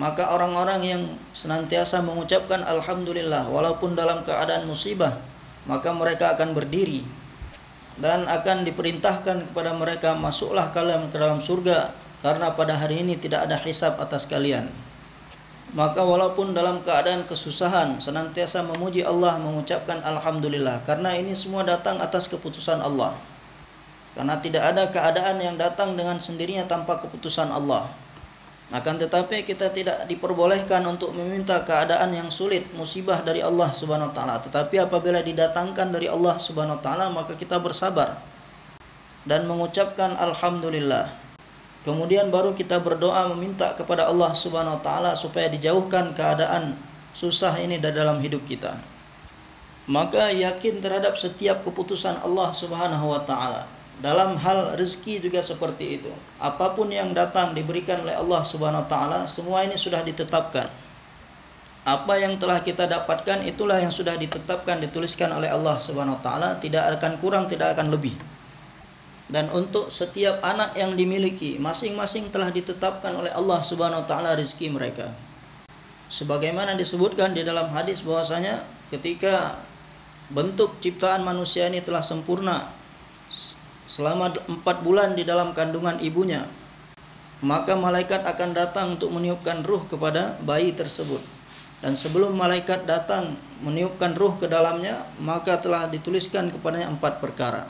Maka orang-orang yang senantiasa mengucapkan alhamdulillah walaupun dalam keadaan musibah, maka mereka akan berdiri dan akan diperintahkan kepada mereka, masuklah kalian ke dalam surga, karena pada hari ini tidak ada hisab atas kalian. Maka walaupun dalam keadaan kesusahan, senantiasa memuji Allah, mengucapkan alhamdulillah, karena ini semua datang atas keputusan Allah. Karena tidak ada keadaan yang datang dengan sendirinya tanpa keputusan Allah. Akan tetapi kita tidak diperbolehkan untuk meminta keadaan yang sulit, musibah dari Allah Subhanahu wa taala. Tetapi apabila didatangkan dari Allah Subhanahu wa taala, maka kita bersabar dan mengucapkan alhamdulillah. Kemudian baru kita berdoa meminta kepada Allah Subhanahu wa taala supaya dijauhkan keadaan susah ini dari dalam hidup kita. Maka yakin terhadap setiap keputusan Allah Subhanahu wa taala. Dalam hal rezeki juga seperti itu. Apapun yang datang diberikan oleh Allah Subhanahu wa taala, semua ini sudah ditetapkan. Apa yang telah kita dapatkan itulah yang sudah ditetapkan, dituliskan oleh Allah Subhanahu wa taala, tidak akan kurang, tidak akan lebih. Dan untuk setiap anak yang dimiliki, masing-masing telah ditetapkan oleh Allah Subhanahu wa taala rezeki mereka. Sebagaimana disebutkan di dalam hadis bahwasanya ketika bentuk ciptaan manusia ini telah sempurna selama 4 bulan di dalam kandungan ibunya, maka malaikat akan datang untuk meniupkan ruh kepada bayi tersebut. Dan sebelum malaikat datang meniupkan ruh ke dalamnya, maka telah dituliskan kepadanya 4 perkara.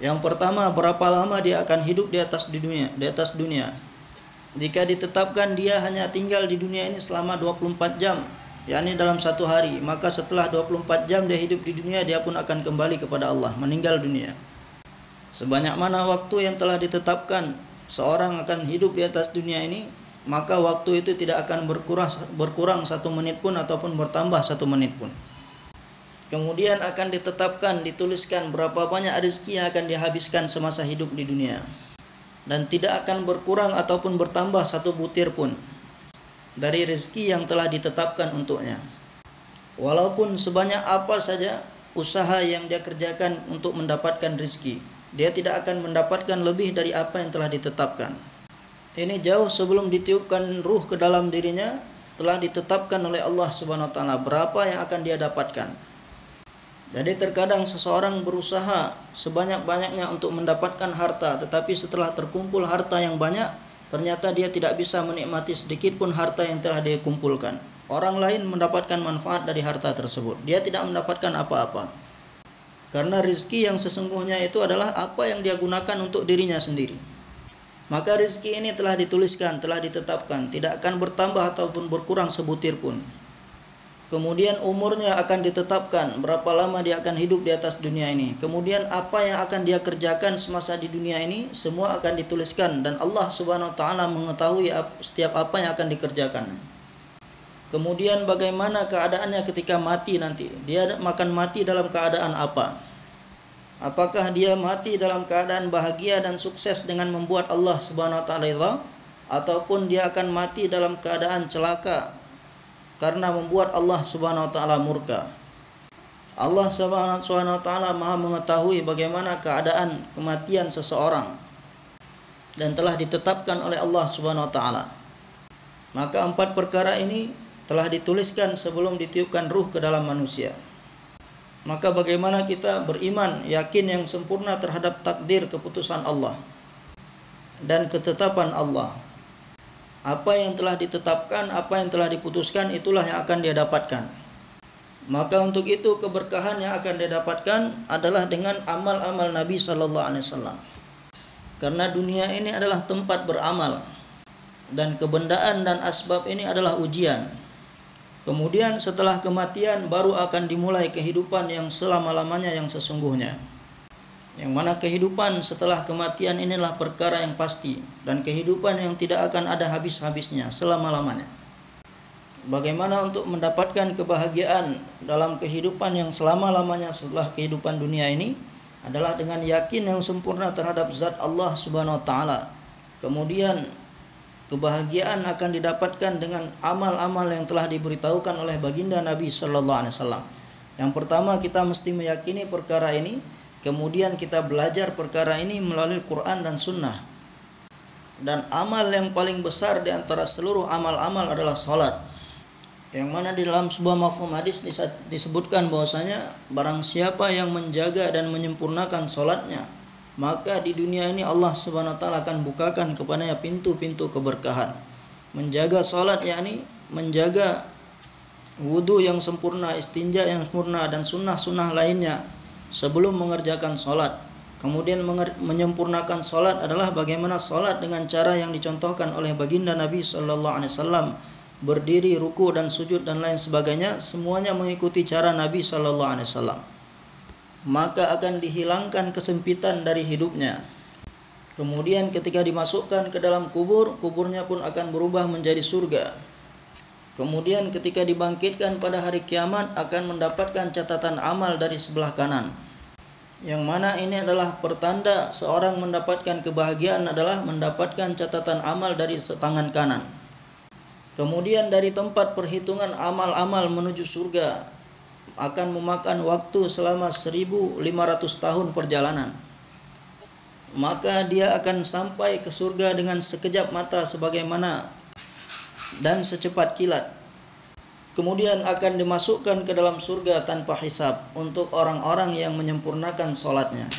Yang pertama, berapa lama dia akan hidup di atas dunia. Jika ditetapkan dia hanya tinggal di dunia ini selama 24 jam, yakni dalam 1 hari, maka setelah 24 jam dia hidup di dunia, dia pun akan kembali kepada Allah, meninggal dunia. Sebanyak mana waktu yang telah ditetapkan seorang akan hidup di atas dunia ini, maka waktu itu tidak akan berkurang 1 menit pun ataupun bertambah 1 menit pun. Kemudian akan ditetapkan, dituliskan berapa banyak rezeki yang akan dihabiskan semasa hidup di dunia. Dan tidak akan berkurang ataupun bertambah 1 butir pun dari rezeki yang telah ditetapkan untuknya. Walaupun sebanyak apa saja usaha yang dia kerjakan untuk mendapatkan rezeki, dia tidak akan mendapatkan lebih dari apa yang telah ditetapkan. Ini jauh sebelum ditiupkan ruh ke dalam dirinya, telah ditetapkan oleh Allah Subhanahu wa taala berapa yang akan dia dapatkan. Jadi terkadang seseorang berusaha sebanyak-banyaknya untuk mendapatkan harta, tetapi setelah terkumpul harta yang banyak, ternyata dia tidak bisa menikmati sedikit pun harta yang telah dia kumpulkan. Orang lain mendapatkan manfaat dari harta tersebut, dia tidak mendapatkan apa-apa. Karena rizki yang sesungguhnya itu adalah apa yang dia gunakan untuk dirinya sendiri. Maka rizki ini telah dituliskan, telah ditetapkan, tidak akan bertambah ataupun berkurang sebutir pun. Kemudian umurnya akan ditetapkan, berapa lama dia akan hidup di atas dunia ini. Kemudian apa yang akan dia kerjakan semasa di dunia ini, semua akan dituliskan. Dan Allah subhanahu wa ta'ala mengetahui setiap apa yang akan dikerjakan. Kemudian bagaimana keadaannya ketika mati nanti. Dia akan mati dalam keadaan apa? Apakah dia mati dalam keadaan bahagia dan sukses dengan membuat Allah subhanahu wa ta'ala ridha? Ataupun dia akan mati dalam keadaan celaka karena membuat Allah subhanahu wa ta'ala murka. Allah subhanahu wa ta'ala maha mengetahui bagaimana keadaan kematian seseorang dan telah ditetapkan oleh Allah subhanahu wa ta'ala. Maka 4 perkara ini telah dituliskan sebelum ditiupkan ruh ke dalam manusia. Maka bagaimana kita beriman, yakin yang sempurna terhadap takdir keputusan Allah dan ketetapan Allah. Apa yang telah ditetapkan, apa yang telah diputuskan, itulah yang akan dia dapatkan. Maka untuk itu keberkahan yang akan dia dapatkan adalah dengan amal-amal Nabi sallallahu alaihi wasallam. Karena dunia ini adalah tempat beramal dan kebendaan dan asbab ini adalah ujian. Kemudian setelah kematian baru akan dimulai kehidupan yang selama-lamanya yang sesungguhnya. Yang mana kehidupan setelah kematian inilah perkara yang pasti dan kehidupan yang tidak akan ada habis-habisnya selama-lamanya. Bagaimana untuk mendapatkan kebahagiaan dalam kehidupan yang selama-lamanya setelah kehidupan dunia ini adalah dengan yakin yang sempurna terhadap zat Allah subhanahu wa ta'ala. Kemudian kebahagiaan akan didapatkan dengan amal-amal yang telah diberitahukan oleh baginda Nabi sallallahu alaihi wasallam. Yang pertama, kita mesti meyakini perkara ini. Kemudian kita belajar perkara ini melalui Quran dan Sunnah. Dan amal yang paling besar di antara seluruh amal-amal adalah salat. Yang mana di dalam sebuah mafhum hadis disebutkan bahwasanya barang siapa yang menjaga dan menyempurnakan salatnya, maka di dunia ini Allah Subhanahu wa taala akan bukakan kepadanya pintu-pintu keberkahan. Menjaga salat yakni menjaga wudu yang sempurna, istinja yang sempurna dan sunnah-sunnah lainnya sebelum mengerjakan salat. Kemudian menyempurnakan salat adalah bagaimana salat dengan cara yang dicontohkan oleh baginda Nabi sallallahu alaihi wasallam, berdiri, ruku dan sujud dan lain sebagainya, semuanya mengikuti cara Nabi sallallahu alaihi wasallam. Maka akan dihilangkan kesempitan dari hidupnya. Kemudian ketika dimasukkan ke dalam kubur, kuburnya pun akan berubah menjadi surga. Kemudian ketika dibangkitkan pada hari kiamat akan mendapatkan catatan amal dari sebelah kanan. Yang mana ini adalah pertanda seorang mendapatkan kebahagiaan adalah mendapatkan catatan amal dari tangan kanan. Kemudian dari tempat perhitungan amal-amal menuju surga akan memakan waktu selama 1500 tahun perjalanan. Maka dia akan sampai ke surga dengan sekejap mata sebagaimana dan secepat kilat. Kemudian akan dimasukkan ke dalam surga tanpa hisab untuk orang-orang yang menyempurnakan salatnya.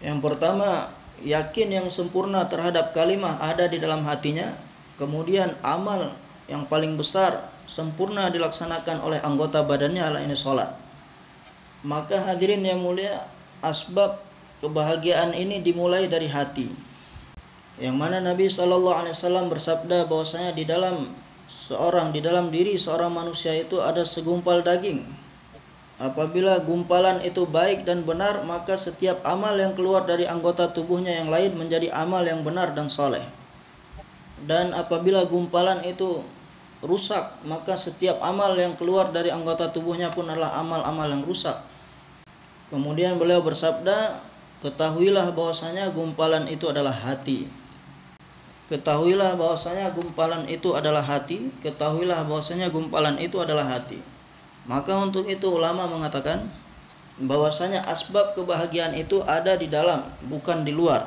Yang pertama, yakin yang sempurna terhadap kalimah ada di dalam hatinya. Kemudian amal yang paling besar sempurna dilaksanakan oleh anggota badannya adalah ini salat. Maka hadirin yang mulia, asbab kebahagiaan ini dimulai dari hati. Yang mana Nabi SAW bersabda bahwasanya di dalam diri seorang manusia itu ada segumpal daging. Apabila gumpalan itu baik dan benar, maka setiap amal yang keluar dari anggota tubuhnya yang lain menjadi amal yang benar dan soleh. Dan apabila gumpalan itu rusak, maka setiap amal yang keluar dari anggota tubuhnya pun adalah amal-amal yang rusak. Kemudian beliau bersabda, ketahuilah bahwasanya gumpalan itu adalah hati. Ketahuilah bahwasanya gumpalan itu adalah hati. Ketahuilah bahwasanya gumpalan itu adalah hati. Maka untuk itu ulama mengatakan bahwasanya asbab kebahagiaan itu ada di dalam, bukan di luar.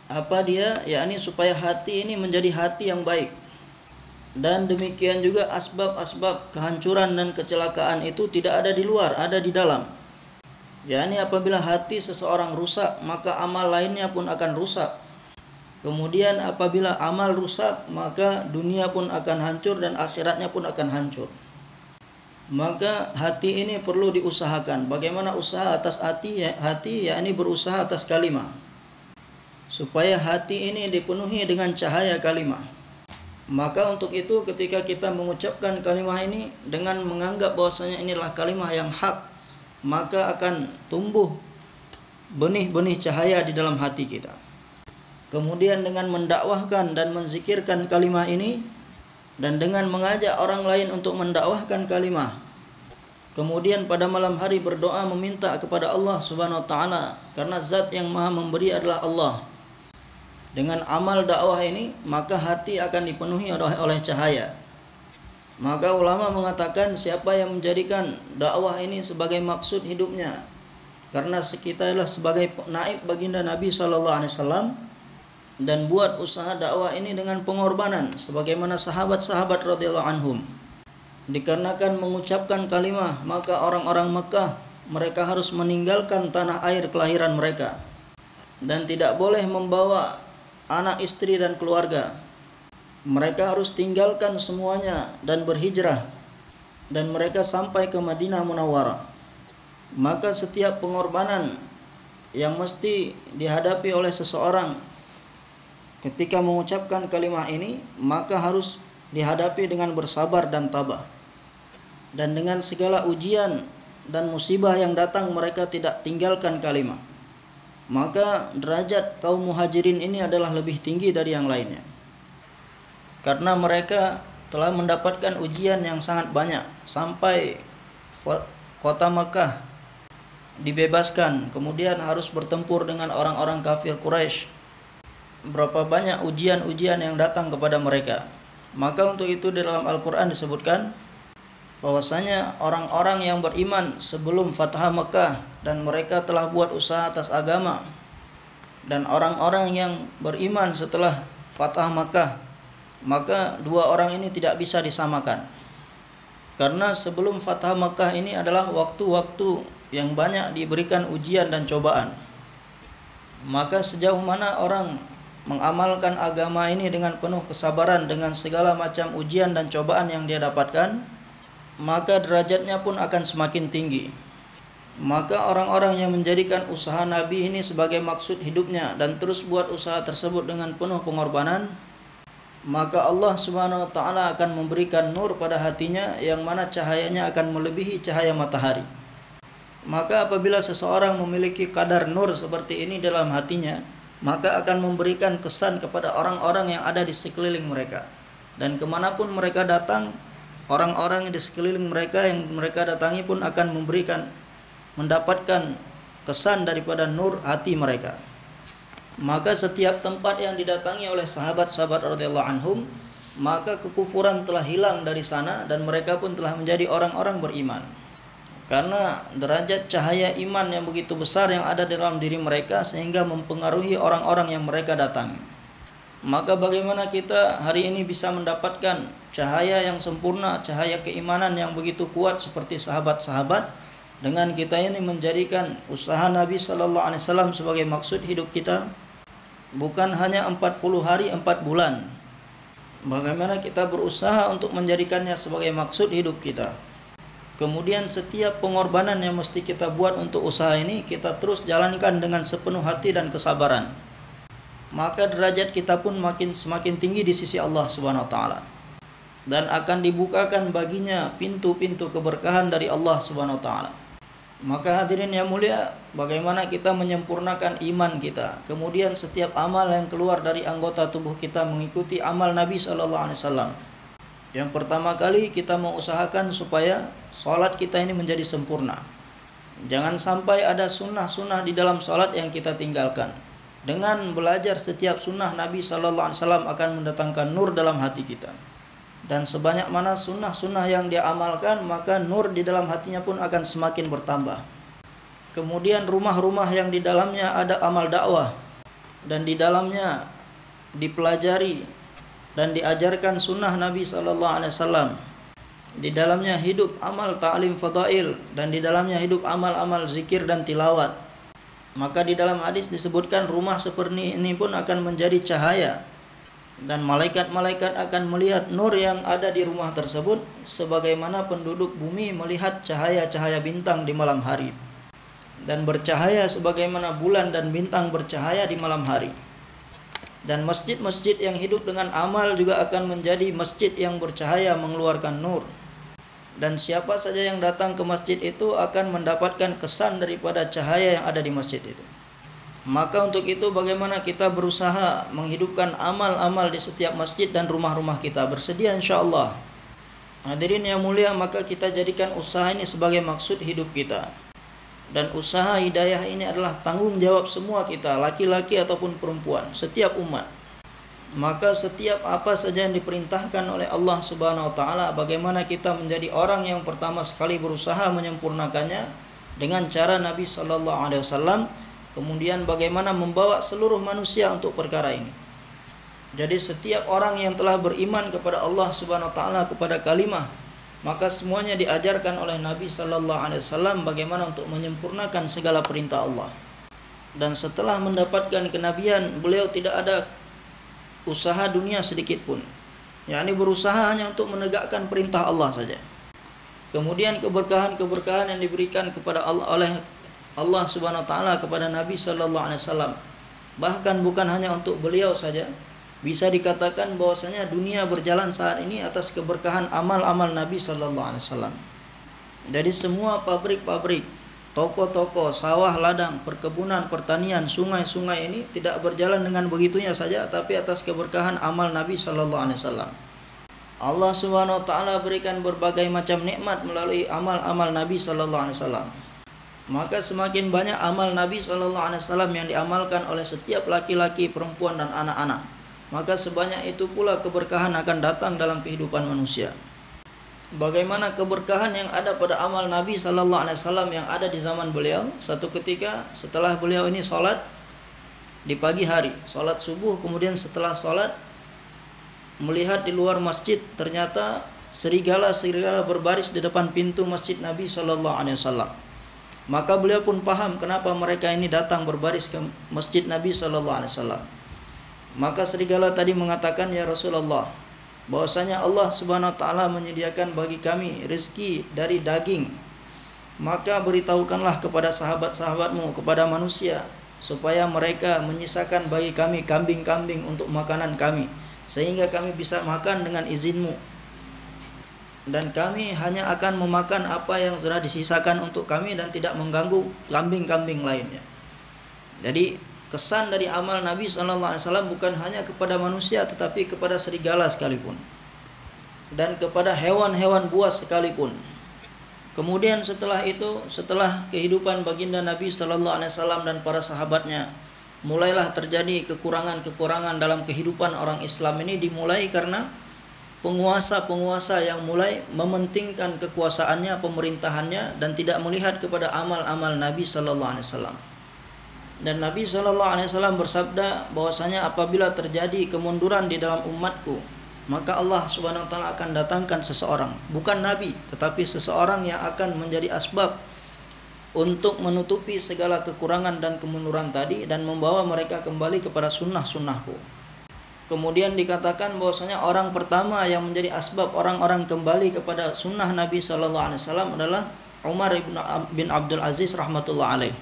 Apa dia? Yakni supaya hati ini menjadi hati yang baik. Dan demikian juga asbab-asbab kehancuran dan kecelakaan itu tidak ada di luar, ada di dalam. yakni apabila hati seseorang rusak, maka amal lainnya pun akan rusak. Kemudian apabila amal rusak, maka dunia pun akan hancur dan akhiratnya pun akan hancur. Maka hati ini perlu diusahakan. Bagaimana usaha atas hati? Yakni berusaha atas kalimah, supaya hati ini dipenuhi dengan cahaya kalimah. Maka untuk itu ketika kita mengucapkan kalimah ini dengan menganggap bahwasanya inilah kalimah yang hak, maka akan tumbuh benih-benih cahaya di dalam hati kita. Kemudian dengan mendakwahkan dan menzikirkan kalimah ini, dan dengan mengajak orang lain untuk mendakwahkan kalimah. Kemudian pada malam hari berdoa meminta kepada Allah Subhanahu wa taala, karena zat yang Maha memberi adalah Allah. Dengan amal dakwah ini, maka hati akan dipenuhi oleh cahaya. Maka ulama mengatakan siapa yang menjadikan dakwah ini sebagai maksud hidupnya, karena kita adalah sebagai naib baginda Nabi SAW, dan buat usaha dakwah ini dengan pengorbanan sebagaimana sahabat-sahabat radhiyallahu anhum. Dikarenakan mengucapkan kalimah, maka orang-orang Mekah mereka harus meninggalkan tanah air kelahiran mereka dan tidak boleh membawa anak, istri dan keluarga. Mereka harus tinggalkan semuanya dan berhijrah, dan mereka sampai ke Madinah Munawwarah. Maka setiap pengorbanan yang mesti dihadapi oleh seseorang ketika mengucapkan kalimah ini, maka harus dihadapi dengan bersabar dan tabah. Dan dengan segala ujian dan musibah yang datang, mereka tidak tinggalkan kalimah. Maka derajat kaum muhajirin ini adalah lebih tinggi dari yang lainnya, karena mereka telah mendapatkan ujian yang sangat banyak, sampai kota Makkah dibebaskan, kemudian harus bertempur dengan orang-orang kafir Quraisy. Berapa banyak ujian-ujian yang datang kepada mereka. Maka untuk itu di dalam Al-Quran disebutkan bahwasanya orang-orang yang beriman sebelum Fathah Makkah dan mereka telah buat usaha atas agama, dan orang-orang yang beriman setelah Fathah Makkah, maka dua orang ini tidak bisa disamakan. Karena sebelum Fathah Makkah ini adalah waktu-waktu yang banyak diberikan ujian dan cobaan. Maka sejauh mana orang mengamalkan agama ini dengan penuh kesabaran dengan segala macam ujian dan cobaan yang dia dapatkan, maka derajatnya pun akan semakin tinggi. Maka orang-orang yang menjadikan usaha Nabi ini sebagai maksud hidupnya dan terus buat usaha tersebut dengan penuh pengorbanan, maka Allah Subhanahu wa taala akan memberikan nur pada hatinya yang mana cahayanya akan melebihi cahaya matahari. Maka apabila seseorang memiliki kadar nur seperti ini dalam hatinya, maka akan memberikan kesan kepada orang-orang yang ada di sekeliling mereka. Dan kemanapun mereka datang, orang-orang di sekeliling mereka yang mereka datangi pun akan mendapatkan kesan daripada nur hati mereka. Maka setiap tempat yang didatangi oleh sahabat-sahabat radhiyallahu anhum, maka kekufuran telah hilang dari sana dan mereka pun telah menjadi orang-orang beriman. Karena derajat cahaya iman yang begitu besar yang ada dalam diri mereka sehingga mempengaruhi orang-orang yang mereka datangi. Maka bagaimana kita hari ini bisa mendapatkan cahaya yang sempurna, cahaya keimanan yang begitu kuat seperti sahabat-sahabat, dengan kita ini menjadikan usaha Nabi sallallahu alaihi wasallam sebagai maksud hidup kita, bukan hanya 40 hari 4 bulan. Bagaimana kita berusaha untuk menjadikannya sebagai maksud hidup kita. Kemudian setiap pengorbanan yang mesti kita buat untuk usaha ini, kita terus jalankan dengan sepenuh hati dan kesabaran. Maka derajat kita pun semakin tinggi di sisi Allah Subhanahu wa taala. Dan akan dibukakan baginya pintu-pintu keberkahan dari Allah Subhanahu wa taala. Maka hadirin yang mulia, bagaimana kita menyempurnakan iman kita. Kemudian setiap amal yang keluar dari anggota tubuh kita mengikuti amal Nabi sallallahu alaihi wasallam. Yang pertama kali kita mengusahakan supaya sholat kita ini menjadi sempurna. Jangan sampai ada sunnah-sunnah di dalam sholat yang kita tinggalkan. Dengan belajar setiap sunnah Nabi SAW akan mendatangkan nur dalam hati kita. Dan sebanyak mana sunnah-sunnah yang dia amalkan, maka nur di dalam hatinya pun akan semakin bertambah. Kemudian rumah-rumah yang di dalamnya ada amal dakwah, dan di dalamnya dipelajari dan diajarkan sunnah Nabi sallallahu alaihi wasallam. Di dalamnya hidup amal ta'lim fadail, dan di dalamnya hidup amal-amal zikir dan tilawat. Maka di dalam hadis disebutkan rumah seperti ini pun akan menjadi cahaya, dan malaikat-malaikat akan melihat nur yang ada di rumah tersebut sebagaimana penduduk bumi melihat cahaya-cahaya bintang di malam hari, dan bercahaya sebagaimana bulan dan bintang bercahaya di malam hari. Dan masjid-masjid yang hidup dengan amal juga akan menjadi masjid yang bercahaya mengeluarkan nur. Dan siapa saja yang datang ke masjid itu akan mendapatkan kesan daripada cahaya yang ada di masjid itu. Maka untuk itu bagaimana kita berusaha menghidupkan amal-amal di setiap masjid dan rumah-rumah kita. Bersedia insyaAllah. Hadirin yang mulia, maka kita jadikan usaha ini sebagai maksud hidup kita. Dan usaha hidayah ini adalah tanggung jawab semua kita, laki-laki ataupun perempuan, setiap umat. Maka setiap apa saja yang diperintahkan oleh Allah Subhanahu wa taala, bagaimana kita menjadi orang yang pertama sekali berusaha menyempurnakannya dengan cara Nabi sallallahu alaihi wasallam, kemudian bagaimana membawa seluruh manusia untuk perkara ini. Jadi setiap orang yang telah beriman kepada Allah Subhanahu wa taala, kepada kalimah, maka semuanya diajarkan oleh Nabi sallallahu alaihi wasallam bagaimana untuk menyempurnakan segala perintah Allah. Dan setelah mendapatkan kenabian, beliau tidak ada usaha dunia sedikit pun, yakni berusaha hanya untuk menegakkan perintah Allah saja. Kemudian keberkahan-keberkahan yang diberikan kepada Allah oleh Allah Subhanahu wa taala kepada Nabi sallallahu alaihi wasallam, bahkan bukan hanya untuk beliau saja, bisa dikatakan bahwasanya dunia berjalan saat ini atas keberkahan amal-amal Nabi sallallahu alaihi wasallam. Jadi semua pabrik-pabrik, toko-toko, sawah, ladang, perkebunan, pertanian, sungai-sungai ini tidak berjalan dengan begitunya saja, tapi atas keberkahan amal Nabi sallallahu alaihi wasallam. Allah Subhanahu wa taala berikan berbagai macam nikmat melalui amal-amal Nabi sallallahu alaihi wasallam. Maka semakin banyak amal Nabi sallallahu alaihi wasallam yang diamalkan oleh setiap laki-laki, perempuan dan anak-anak, maka sebanyak itu pula keberkahan akan datang dalam kehidupan manusia. Bagaimana keberkahan yang ada pada amal Nabi sallallahu alaihi wasallam yang ada di zaman beliau. Satu ketika setelah beliau ini salat di pagi hari, salat subuh, kemudian setelah salat melihat di luar masjid ternyata serigala-serigala berbaris di depan pintu masjid Nabi sallallahu alaihi wasallam. Maka beliau pun paham kenapa mereka ini datang berbaris ke masjid Nabi sallallahu alaihi wasallam. Maka serigala tadi mengatakan, "Ya Rasulullah, bahwasanya Allah Subhanahu wa taala menyediakan bagi kami rezeki dari daging. Maka beritahukanlah kepada sahabat-sahabatmu, kepada manusia, supaya mereka menyisakan bagi kami kambing-kambing untuk makanan kami, sehingga kami bisa makan dengan izinmu. Dan kami hanya akan memakan apa yang sudah disisakan untuk kami dan tidak mengganggu kambing-kambing lainnya." Jadi kesan dari amal Nabi sallallahu alaihi wasallam bukan hanya kepada manusia, tetapi kepada serigala sekalipun dan kepada hewan-hewan buas sekalipun. Kemudian setelah itu, setelah kehidupan baginda Nabi sallallahu alaihi wasallam dan para sahabatnya, mulailah terjadi kekurangan-kekurangan dalam kehidupan orang Islam ini, dimulai karena penguasa-penguasa yang mulai mementingkan kekuasaannya, pemerintahannya, dan tidak melihat kepada amal-amal Nabi sallallahu alaihi wasallam. Dan Nabi sallallahu alaihi wasallam bersabda bahwasanya apabila terjadi kemunduran di dalam umatku, maka Allah Subhanahu wa taala akan datangkan seseorang, bukan nabi, tetapi seseorang yang akan menjadi asbab untuk menutupi segala kekurangan dan kemunduran tadi dan membawa mereka kembali kepada sunnah-sunnahku. Kemudian dikatakan bahwasanya orang pertama yang menjadi asbab orang-orang kembali kepada sunnah Nabi sallallahu alaihi wasallam adalah Umar bin Abdul Aziz rahmatullah alaih.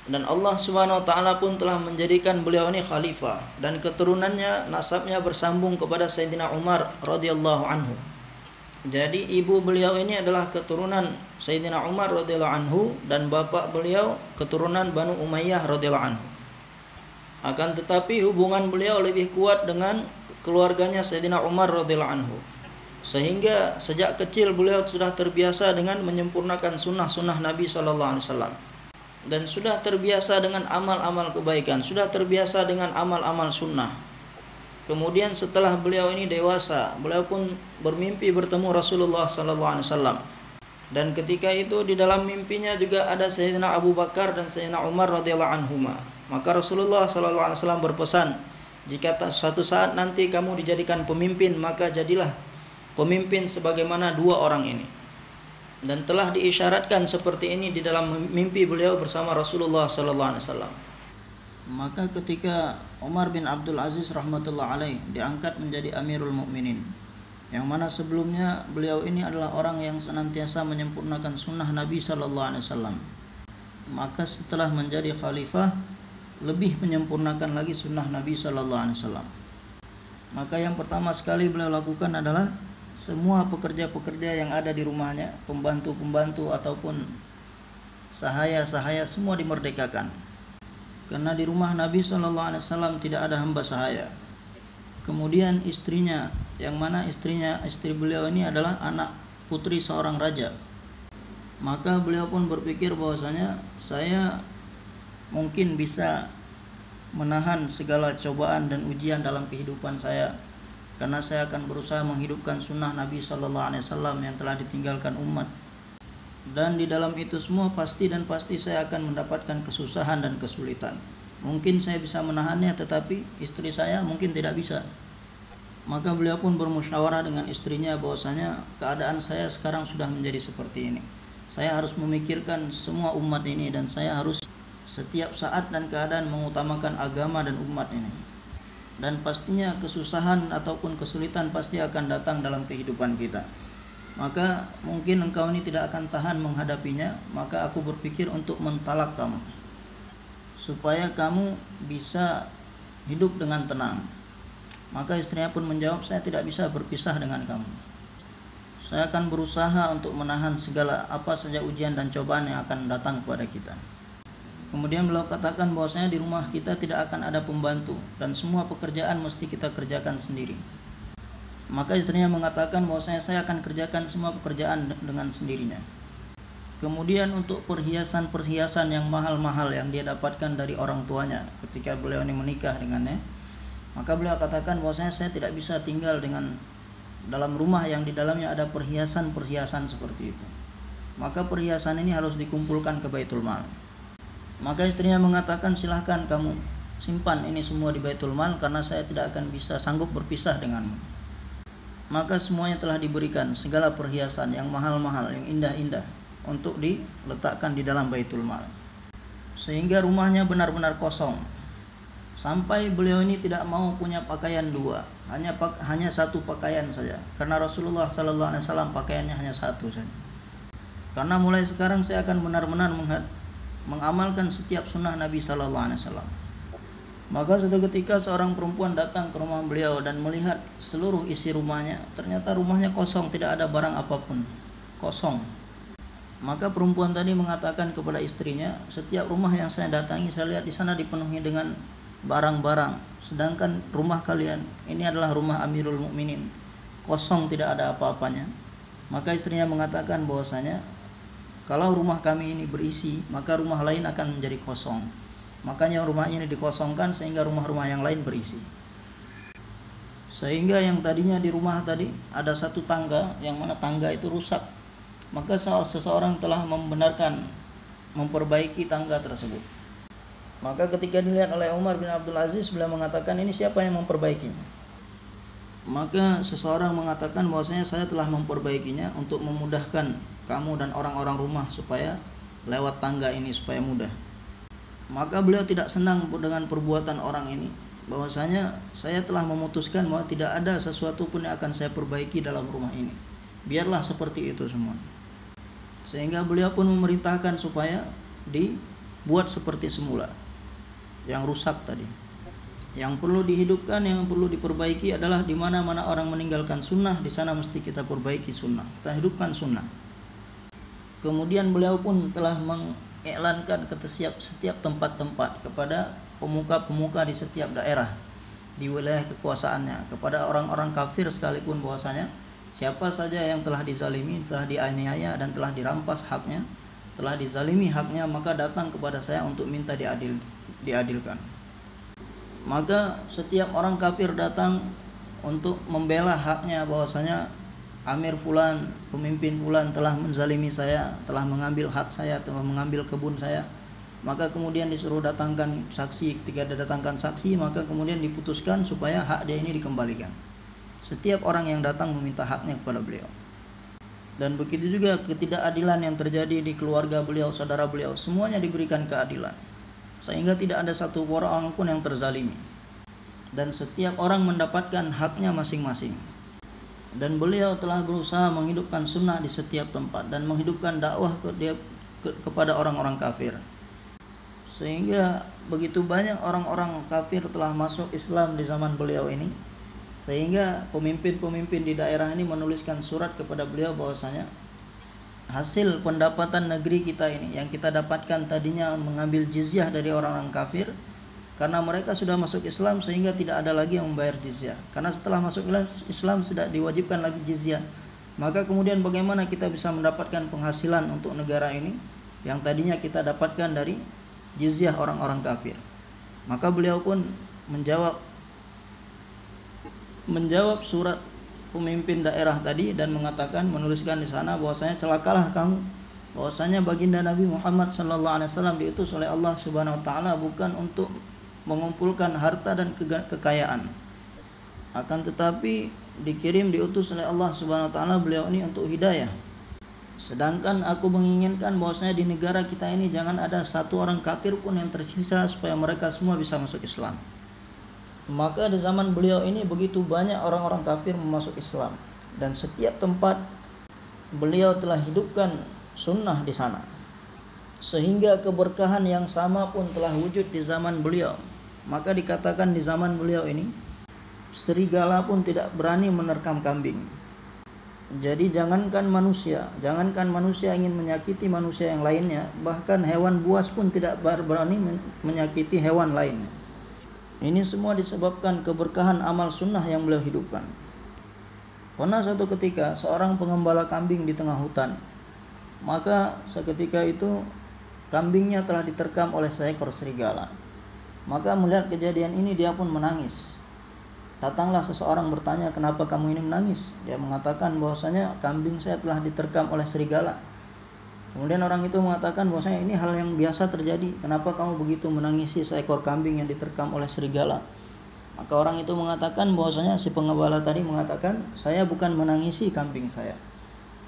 Dan Allah Subhanahu wa taala pun telah menjadikan beliau ini khalifah, dan keturunannya, nasabnya bersambung kepada Sayyidina Umar radhiyallahu anhu. Jadi ibu beliau ini adalah keturunan Sayyidina Umar radhiyallahu anhu, dan bapak beliau keturunan Banu Umayyah radhiyallahu anhu. Akan tetapi hubungan beliau lebih kuat dengan keluarganya Sayyidina Umar radhiyallahu anhu, sehingga sejak kecil beliau sudah terbiasa dengan menyempurnakan sunnah-sunnah Nabi sallallahu alaihi wasallam, dan sudah terbiasa dengan amal-amal kebaikan, sudah terbiasa dengan amal-amal sunnah. Kemudian setelah beliau ini dewasa, beliau pun bermimpi bertemu Rasulullah sallallahu alaihi wasallam. Dan ketika itu di dalam mimpinya juga ada Sayyidina Abu Bakar dan Sayyidina Umar radhiyallahu anhuma. Maka Rasulullah sallallahu alaihi wasallam berpesan Jika suatu saat nanti kamu dijadikan pemimpin, maka jadilah pemimpin sebagaimana dua orang ini. Dan telah diisyaratkan seperti ini di dalam mimpi beliau bersama Rasulullah sallallahu alaihi wasallam. Maka ketika Umar bin Abdul Aziz rahmatullah alaih diangkat menjadi Amirul Mukminin, yang mana sebelumnya beliau ini adalah orang yang senantiasa menyempurnakan sunnah Nabi sallallahu alaihi wasallam, maka setelah menjadi khalifah lebih menyempurnakan lagi sunnah Nabi sallallahu alaihi wasallam. Maka yang pertama sekali beliau lakukan adalah semua pekerja-pekerja yang ada di rumahnya, pembantu-pembantu ataupun sahaya-sahaya, semua dimerdekakan. Karena di rumah Nabi sallallahu alaihi wasallam tidak ada hamba sahaya. Kemudian istrinya, yang mana istri beliau ini adalah anak putri seorang raja. Maka beliau pun berpikir bahwasanya saya mungkin bisa menahan segala cobaan dan ujian dalam kehidupan saya, karena saya akan berusaha menghidupkan sunnah Nabi sallallahu alaihi wasallam yang telah ditinggalkan umat. Dan di dalam itu semua pasti saya akan mendapatkan kesusahan dan kesulitan. Mungkin saya bisa menahannya, tetapi istri saya mungkin tidak bisa. Maka beliau pun bermusyawarah dengan istrinya bahwasanya keadaan saya sekarang sudah menjadi seperti ini. Saya harus memikirkan semua umat ini, dan saya harus setiap saat dan keadaan mengutamakan agama dan umat ini. Dan pastinya kesusahan ataupun kesulitan pasti akan datang dalam kehidupan kita. Maka mungkin engkau ini tidak akan tahan menghadapinya, maka aku berpikir untuk mentalak kamu, supaya kamu bisa hidup dengan tenang. Maka istrinya pun menjawab, saya tidak bisa berpisah dengan kamu. Saya akan berusaha untuk menahan segala apa saja ujian dan cobaan yang akan datang kepada kita. Kemudian beliau katakan bahwasanya di rumah kita tidak akan ada pembantu, dan semua pekerjaan mesti kita kerjakan sendiri. Maka istrinya mengatakan bahwasanya saya akan kerjakan semua pekerjaan dengan sendirinya. Kemudian untuk perhiasan yang mahal-mahal yang dia dapatkan dari orang tuanya ketika beliau ini menikah dengannya, maka beliau katakan bahwasanya saya tidak bisa tinggal dengan dalam rumah yang di dalamnya ada perhiasan-perhiasan seperti itu. Maka perhiasan ini harus dikumpulkan ke Baitul Mal. Maka istrinya mengatakan, silahkan kamu simpan ini semua di Baitul Mal, karena saya tidak akan bisa sanggup berpisah denganmu. Maka semuanya telah diberikan, segala perhiasan yang mahal-mahal, yang indah-indah, untuk diletakkan di dalam Baitul Mal. Sehingga rumahnya benar-benar kosong. Sampai beliau ini tidak mau punya pakaian dua, hanya satu pakaian saja. Karena Rasulullah sallallahu alaihi wasallam pakaiannya hanya satu saja. Karena mulai sekarang saya akan benar-benar mengamalkan setiap sunnah Nabi sallallahu alaihi wasallam. Maka suatu ketika seorang perempuan datang ke rumah beliau dan melihat seluruh isi rumahnya, ternyata rumahnya kosong, tidak ada barang apapun, kosong. Maka perempuan tadi mengatakan kepada istrinya, setiap rumah yang saya datangi saya lihat di sana dipenuhi dengan barang-barang, sedangkan rumah kalian ini adalah rumah Amirul Mukminin, kosong, tidak ada apa-apanya. Maka istrinya mengatakan bahwasanya kalau rumah kami ini berisi, maka rumah lain akan menjadi kosong. Makanya rumah ini dikosongkan sehingga rumah-rumah yang lain berisi. Sehingga yang tadinya di rumah tadi ada satu tangga, yang mana tangga itu rusak. Maka seseorang telah memperbaiki tangga tersebut. Maka ketika dilihat oleh Umar bin Abdul Aziz, beliau mengatakan, ini siapa yang memperbaikinya? Maka seseorang mengatakan bahwasanya saya telah memperbaikinya untuk memudahkan kamu dan orang-orang rumah supaya lewat tangga ini supaya mudah. Maka beliau tidak senang dengan perbuatan orang ini, bahwasanya saya telah memutuskan bahwa tidak ada sesuatu pun yang akan saya perbaiki dalam rumah ini. Biarlah seperti itu semua. Sehingga beliau pun memerintahkan supaya dibuat seperti semula, yang rusak tadi. Yang perlu dihidupkan, yang perlu diperbaiki adalah di mana-mana orang meninggalkan sunnah, di sana mesti kita perbaiki sunnah, kita hidupkan sunnah. Kemudian beliau pun telah mengiklankan ke setiap tempat-tempat kepada pemuka-pemuka di setiap daerah di wilayah kekuasaannya, kepada orang-orang kafir sekalipun, bahwasanya siapa saja yang telah dizalimi, telah dianiaya dan telah dirampas haknya, telah dizalimi haknya, maka datang kepada saya untuk minta diadilkan. Maka setiap orang kafir datang untuk membela haknya, bahwasanya Amir fulan, pemimpin fulan telah menzalimi saya, telah mengambil hak saya, telah mengambil kebun saya. maka kemudian disuruh datangkan saksi. Ketika didatangkan saksi, maka kemudian diputuskan supaya hak dia ini dikembalikan. Setiap orang yang datang meminta haknya kepada beliau. Dan begitu juga ketidakadilan yang terjadi di keluarga beliau, saudara beliau, semuanya diberikan keadilan, sehingga tidak ada satu orang pun yang terzalimi. Dan setiap orang mendapatkan haknya masing-masing. Dan beliau telah berusaha menghidupkan sunnah di setiap tempat dan menghidupkan dakwah kepada orang-orang kafir. Sehingga begitu banyak orang-orang kafir telah masuk Islam di zaman beliau ini, sehingga pemimpin-pemimpin di daerah ini menuliskan surat kepada beliau bahwasanya hasil pendapatan negeri kita ini yang kita dapatkan tadinya mengambil jizyah dari orang-orang kafir, karena mereka sudah masuk Islam sehingga tidak ada lagi yang membayar jizyah. Karena setelah masuk Islam sudah diwajibkan lagi jizyah, maka kemudian bagaimana kita bisa mendapatkan penghasilan untuk negara ini yang tadinya kita dapatkan dari jizyah orang-orang kafir. Maka beliau pun menjawab surat pemimpin daerah tadi dan mengatakan, menuliskan di sana bahwasanya celakalah kamu, bahwasanya baginda Nabi Muhammad SAW diutus oleh Allah Subhanahu wa taala bukan untuk mengumpulkan harta dan kekayaan, akan tetapi diutus oleh Allah Subhanahu wa taala beliau ini untuk hidayah. Sedangkan aku menginginkan bahwasanya di negara kita ini jangan ada satu orang kafir pun yang tersisa supaya mereka semua bisa masuk Islam. Maka di zaman beliau ini begitu banyak orang-orang kafir masuk Islam, dan setiap tempat beliau telah hidupkan sunnah di sana, sehingga keberkahan yang sama pun telah wujud di zaman beliau. Maka dikatakan di zaman beliau ini serigala pun tidak berani menerkam kambing. Jadi jangankan manusia ingin menyakiti manusia yang lainnya, bahkan hewan buas pun tidak berani menyakiti hewan lain. Ini semua disebabkan keberkahan amal sunnah yang beliau hidupkan. Pernah suatu ketika seorang pengembala kambing di tengah hutan, maka seketika itu kambingnya telah diterkam oleh seekor serigala. Maka melihat kejadian ini dia pun menangis. Datanglah seseorang bertanya, kenapa kamu ini menangis? Dia mengatakan bahwasanya kambing saya telah diterkam oleh serigala. Kemudian orang itu mengatakan bahwasanya ini hal yang biasa terjadi, kenapa kamu begitu menangisi seekor kambing yang diterkam oleh serigala? Maka orang itu mengatakan bahwasanya si pengembala tadi mengatakan, saya bukan menangisi kambing saya,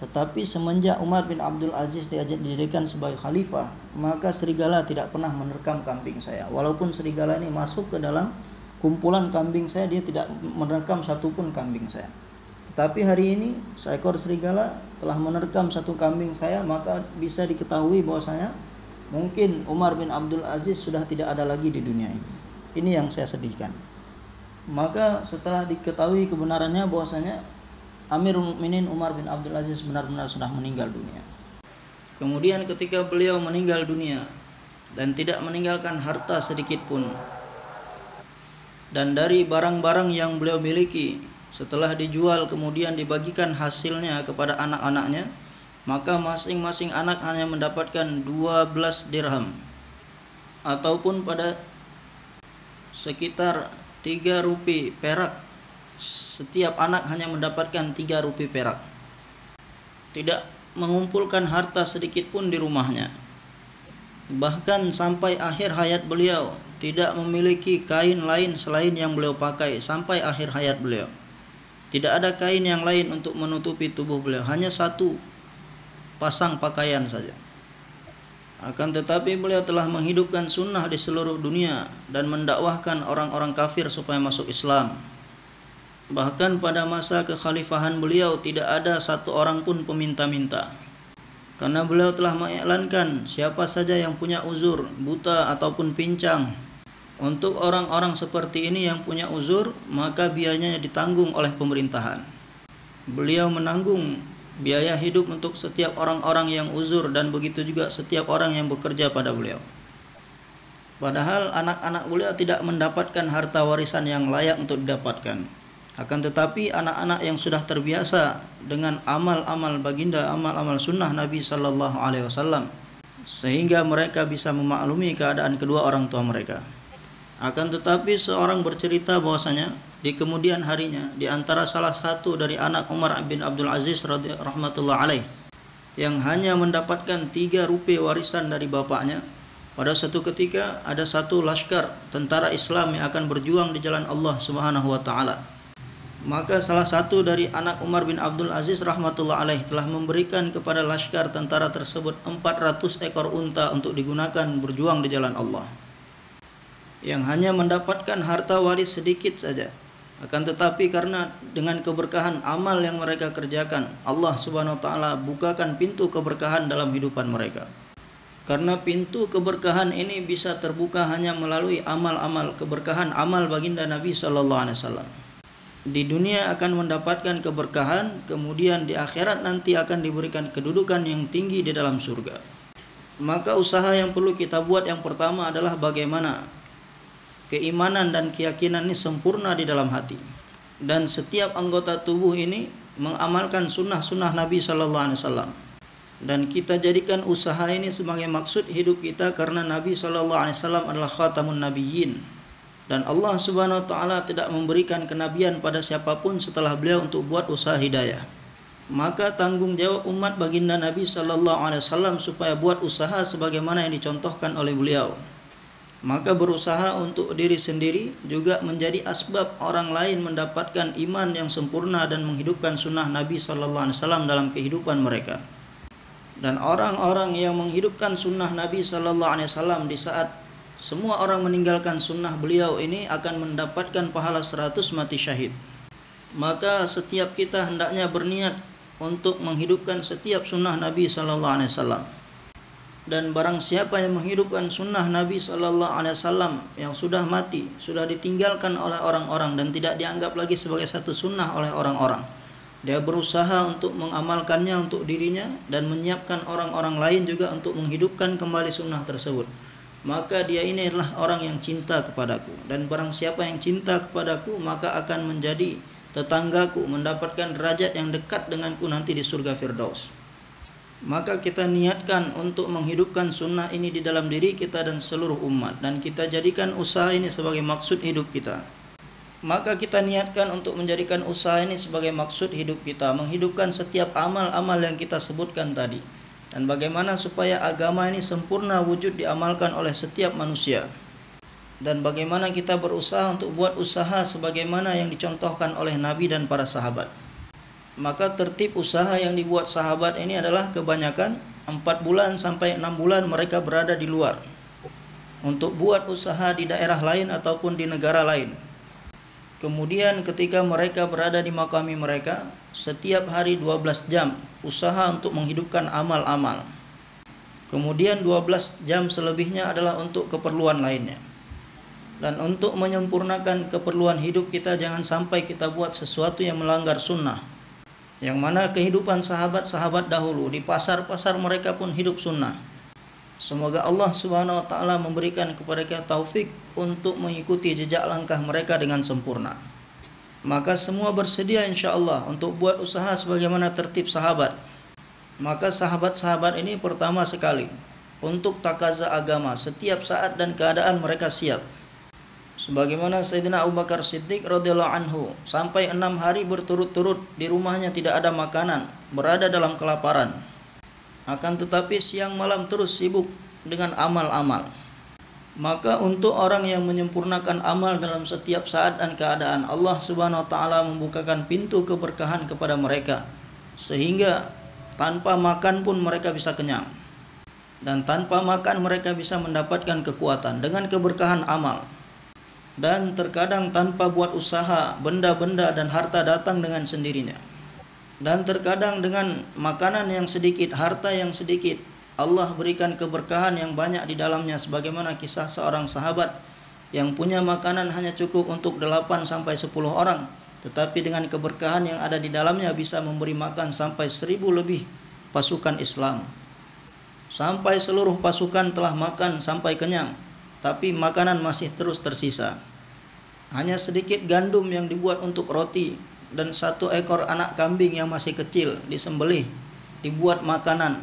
tetapi semenjak Umar bin Abdul Aziz dijadikan sebagai khalifah, maka serigala tidak pernah menerkam kambing saya. Walaupun serigala ini masuk ke dalam kumpulan kambing saya, dia tidak menerkam satupun kambing saya. Tetapi hari ini seekor serigala telah menerkam satu kambing saya, maka bisa diketahui bahwasanya mungkin Umar bin Abdul Aziz sudah tidak ada lagi di dunia ini. Ini yang saya sedihkan. Maka setelah diketahui kebenarannya bahwasanya Amirul Mukminin Umar bin Abdul Aziz benar-benar sudah meninggal dunia. Kemudian ketika beliau meninggal dunia dan tidak meninggalkan harta sedikit pun, dan dari barang-barang yang beliau miliki setelah dijual kemudian dibagikan hasilnya kepada anak-anaknya, maka masing-masing anak hanya mendapatkan 12 dirham, ataupun pada sekitar 3 rupiah perak. Setiap anak hanya mendapatkan 3 rupiah perak. Tidak mengumpulkan harta sedikit pun di rumahnya. Bahkan sampai akhir hayat beliau tidak memiliki kain lain selain yang beliau pakai sampai akhir hayat beliau. Tidak ada kain yang lain untuk menutupi tubuh beliau, hanya satu pasang pakaian saja. Akan tetapi beliau telah menghidupkan sunnah di seluruh dunia dan mendakwahkan orang-orang kafir supaya masuk Islam. Bahkan pada masa kekhalifahan beliau tidak ada satu orang pun peminta-minta, karena beliau telah mengiklankan siapa saja yang punya uzur, buta ataupun pincang. Untuk orang-orang seperti ini yang punya uzur, maka biayanya ditanggung oleh pemerintahan. Beliau menanggung biaya hidup untuk setiap orang-orang yang uzur, dan begitu juga setiap orang yang bekerja pada beliau. Padahal anak-anak beliau tidak mendapatkan harta warisan yang layak untuk didapatkan. Akan tetapi anak-anak yang sudah terbiasa dengan amal-amal baginda, amal-amal sunnah Nabi sallallahu alaihi wasallam, sehingga mereka bisa memaklumi keadaan kedua orang tua mereka. Akan tetapi seorang bercerita bahwasanya di kemudian harinya, di antara salah satu dari anak Umar bin Abdul Aziz rahmatullah alaih yang hanya mendapatkan 3 rupiah warisan dari bapaknya, pada suatu ketika ada satu laskar tentara Islam yang akan berjuang di jalan Allah Subhanahu wa taala. Maka salah satu dari anak Umar bin Abdul Aziz rahmatullah alaih telah memberikan kepada laskar tentara tersebut 400 ekor unta untuk digunakan berjuang di jalan Allah, yang hanya mendapatkan harta waris sedikit saja. Akan tetapi karena dengan keberkahan amal yang mereka kerjakan, Allah Subhanahu wa taala bukakan pintu keberkahan dalam hidupan mereka. Karena pintu keberkahan ini bisa terbuka hanya melalui amal-amal keberkahan amal baginda Nabi sallallahu alaihi wasallam. Di dunia akan mendapatkan keberkahan, kemudian di akhirat nanti akan diberikan kedudukan yang tinggi di dalam surga. Maka usaha yang perlu kita buat yang pertama adalah bagaimana keimanan dan keyakinan ini sempurna di dalam hati, dan setiap anggota tubuh ini mengamalkan sunnah-sunnah Nabi sallallahu alaihi wasallam. Dan kita jadikan usaha ini sebagai maksud hidup kita, karena Nabi sallallahu alaihi wasallam adalah khatamun nabiyyin, dan Allah Subhanahu wa taala tidak memberikan kenabian pada siapapun setelah beliau untuk buat usaha hidayah. Maka tanggung jawab umat baginda Nabi sallallahu alaihi wasallam supaya buat usaha sebagaimana yang dicontohkan oleh beliau. Maka berusaha untuk diri sendiri juga menjadi asbab orang lain mendapatkan iman yang sempurna dan menghidupkan sunnah Nabi sallallahu alaihi wasallam dalam kehidupan mereka. Dan orang-orang yang menghidupkan sunnah Nabi sallallahu alaihi wasallam di saat semua orang meninggalkan sunnah beliau ini akan mendapatkan pahala 100 mati syahid. Maka setiap kita hendaknya berniat untuk menghidupkan setiap sunnah Nabi sallallahu alaihi wasallam. Dan barang siapa yang menghidupkan sunnah Nabi sallallahu alaihi wasallam yang sudah mati, sudah ditinggalkan oleh orang-orang dan tidak dianggap lagi sebagai satu sunnah oleh orang-orang, dia berusaha untuk mengamalkannya untuk dirinya dan menyiapkan orang-orang lain juga untuk menghidupkan kembali sunnah tersebut. Maka dia ini adalah orang yang cinta kepadaku, dan barang siapa yang cinta kepadaku maka akan menjadi tetanggaku, mendapatkan derajat yang dekat denganku nanti di surga Firdaus. Maka kita niatkan untuk menghidupkan sunnah ini di dalam diri kita dan seluruh umat, dan kita jadikan usaha ini sebagai maksud hidup kita. Maka kita niatkan untuk menjadikan usaha ini sebagai maksud hidup kita, menghidupkan setiap amal-amal yang kita sebutkan tadi, dan bagaimana supaya agama ini sempurna wujud diamalkan oleh setiap manusia, dan bagaimana kita berusaha untuk buat usaha sebagaimana yang dicontohkan oleh Nabi dan para sahabat. Maka tertib usaha yang dibuat sahabat ini adalah kebanyakan 4 bulan sampai 6 bulan mereka berada di luar untuk buat usaha di daerah lain ataupun di negara lain. Kemudian ketika mereka berada di makami mereka, setiap hari 12 jam usaha untuk menghidupkan amal-amal. Kemudian 12 jam selebihnya adalah untuk keperluan lainnya. Dan untuk menyempurnakan keperluan hidup kita, jangan sampai kita buat sesuatu yang melanggar sunnah. Yang mana kehidupan sahabat-sahabat dahulu, di pasar-pasar mereka pun hidup sunnah. Semoga Allah Subhanahu wa taala memberikan kepada kita taufik untuk mengikuti jejak langkah mereka dengan sempurna. Maka semua bersedia insyaAllah untuk buat usaha sebagaimana tertib sahabat. Maka sahabat-sahabat ini pertama sekali untuk takaza agama, setiap saat dan keadaan mereka siap. Sebagaimana Sayyidina Abu Bakar Siddiq radhiyallahu anhu sampai 6 hari berturut-turut di rumahnya tidak ada makanan, berada dalam kelaparan. Akan tetapi siang malam terus sibuk dengan amal-amal. Maka untuk orang yang menyempurnakan amal dalam setiap saat dan keadaan, Allah Subhanahu wa taala membukakan pintu keberkahan kepada mereka, sehingga tanpa makan pun mereka bisa kenyang, dan tanpa makan mereka bisa mendapatkan kekuatan dengan keberkahan amal. Dan terkadang tanpa buat usaha, benda-benda dan harta datang dengan sendirinya. Dan terkadang dengan makanan yang sedikit, harta yang sedikit, Allah berikan keberkahan yang banyak di dalamnya, sebagaimana kisah seorang sahabat yang punya makanan hanya cukup untuk 8 sampai 10 orang, tetapi dengan keberkahan yang ada di dalamnya bisa memberi makan sampai 1000 lebih pasukan Islam. Sampai seluruh pasukan telah makan sampai kenyang, tapi makanan masih terus tersisa. Hanya sedikit gandum yang dibuat untuk roti dan 1 ekor anak kambing yang masih kecil disembelih, dibuat makanan.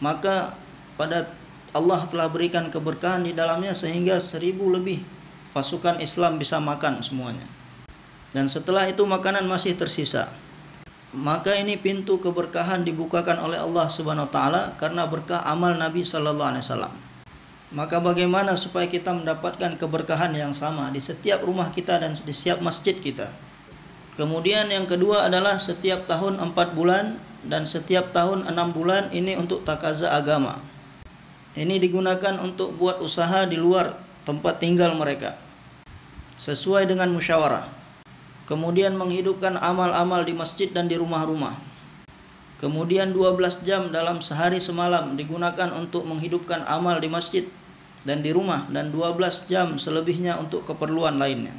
Maka pada Allah telah berikan keberkahan di dalamnya sehingga 1000 lebih pasukan Islam bisa makan semuanya. Dan setelah itu makanan masih tersisa. Maka ini pintu keberkahan dibukakan oleh Allah Subhanahu wa taala karena berkah amal Nabi sallallahu alaihi wasallam. Maka bagaimana supaya kita mendapatkan keberkahan yang sama di setiap rumah kita dan di setiap masjid kita? Kemudian yang kedua adalah setiap tahun 4 bulan dan setiap tahun 6 bulan ini untuk takaza agama. Ini digunakan untuk buat usaha di luar tempat tinggal mereka sesuai dengan musyawarah. Kemudian menghidupkan amal-amal di masjid dan di rumah-rumah. Kemudian 12 jam dalam sehari semalam digunakan untuk menghidupkan amal di masjid dan di rumah, dan 12 jam selebihnya untuk keperluan lainnya.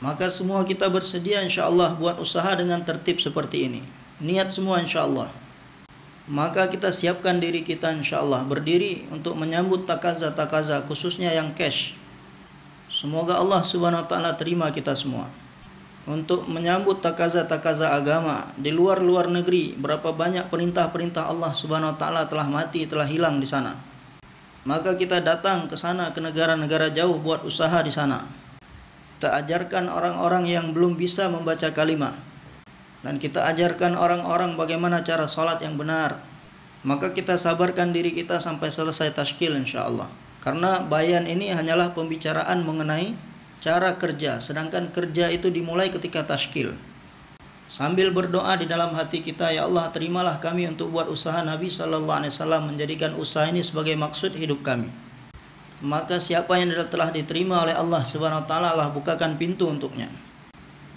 Maka semua kita bersedia insyaallah buat usaha dengan tertib seperti ini. Niat semua insyaallah. Maka kita siapkan diri kita insyaallah berdiri untuk menyambut takaza-takaza, khususnya yang cash. Semoga Allah Subhanahu wa taala terima kita semua. Untuk menyambut takaza-takaza agama di luar negeri, berapa banyak perintah-perintah Allah Subhanahu wa taala telah mati, telah hilang di sana. Maka kita datang ke sana, ke negara-negara jauh buat usaha di sana. Kita ajarkan orang-orang yang belum bisa membaca kalimah, dan kita ajarkan orang-orang bagaimana cara salat yang benar. Maka kita sabarkan diri kita sampai selesai tashkil insyaallah. Karena bayan ini hanyalah pembicaraan mengenai cara kerja, sedangkan kerja itu dimulai ketika tashkil. Sambil berdoa di dalam hati kita, ya Allah terimalah kami untuk buat usaha Nabi SAW, menjadikan usaha ini sebagai maksud hidup kami. Maka siapa yang telah diterima oleh Allah Subhanahu wa taala, Allah bukakan pintu untuknya.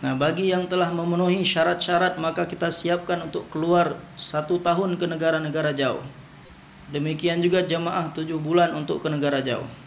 Nah, bagi yang telah memenuhi syarat-syarat, maka kita siapkan untuk keluar 1 tahun ke negara-negara jauh. Demikian juga jamaah 7 bulan untuk ke negara jauh.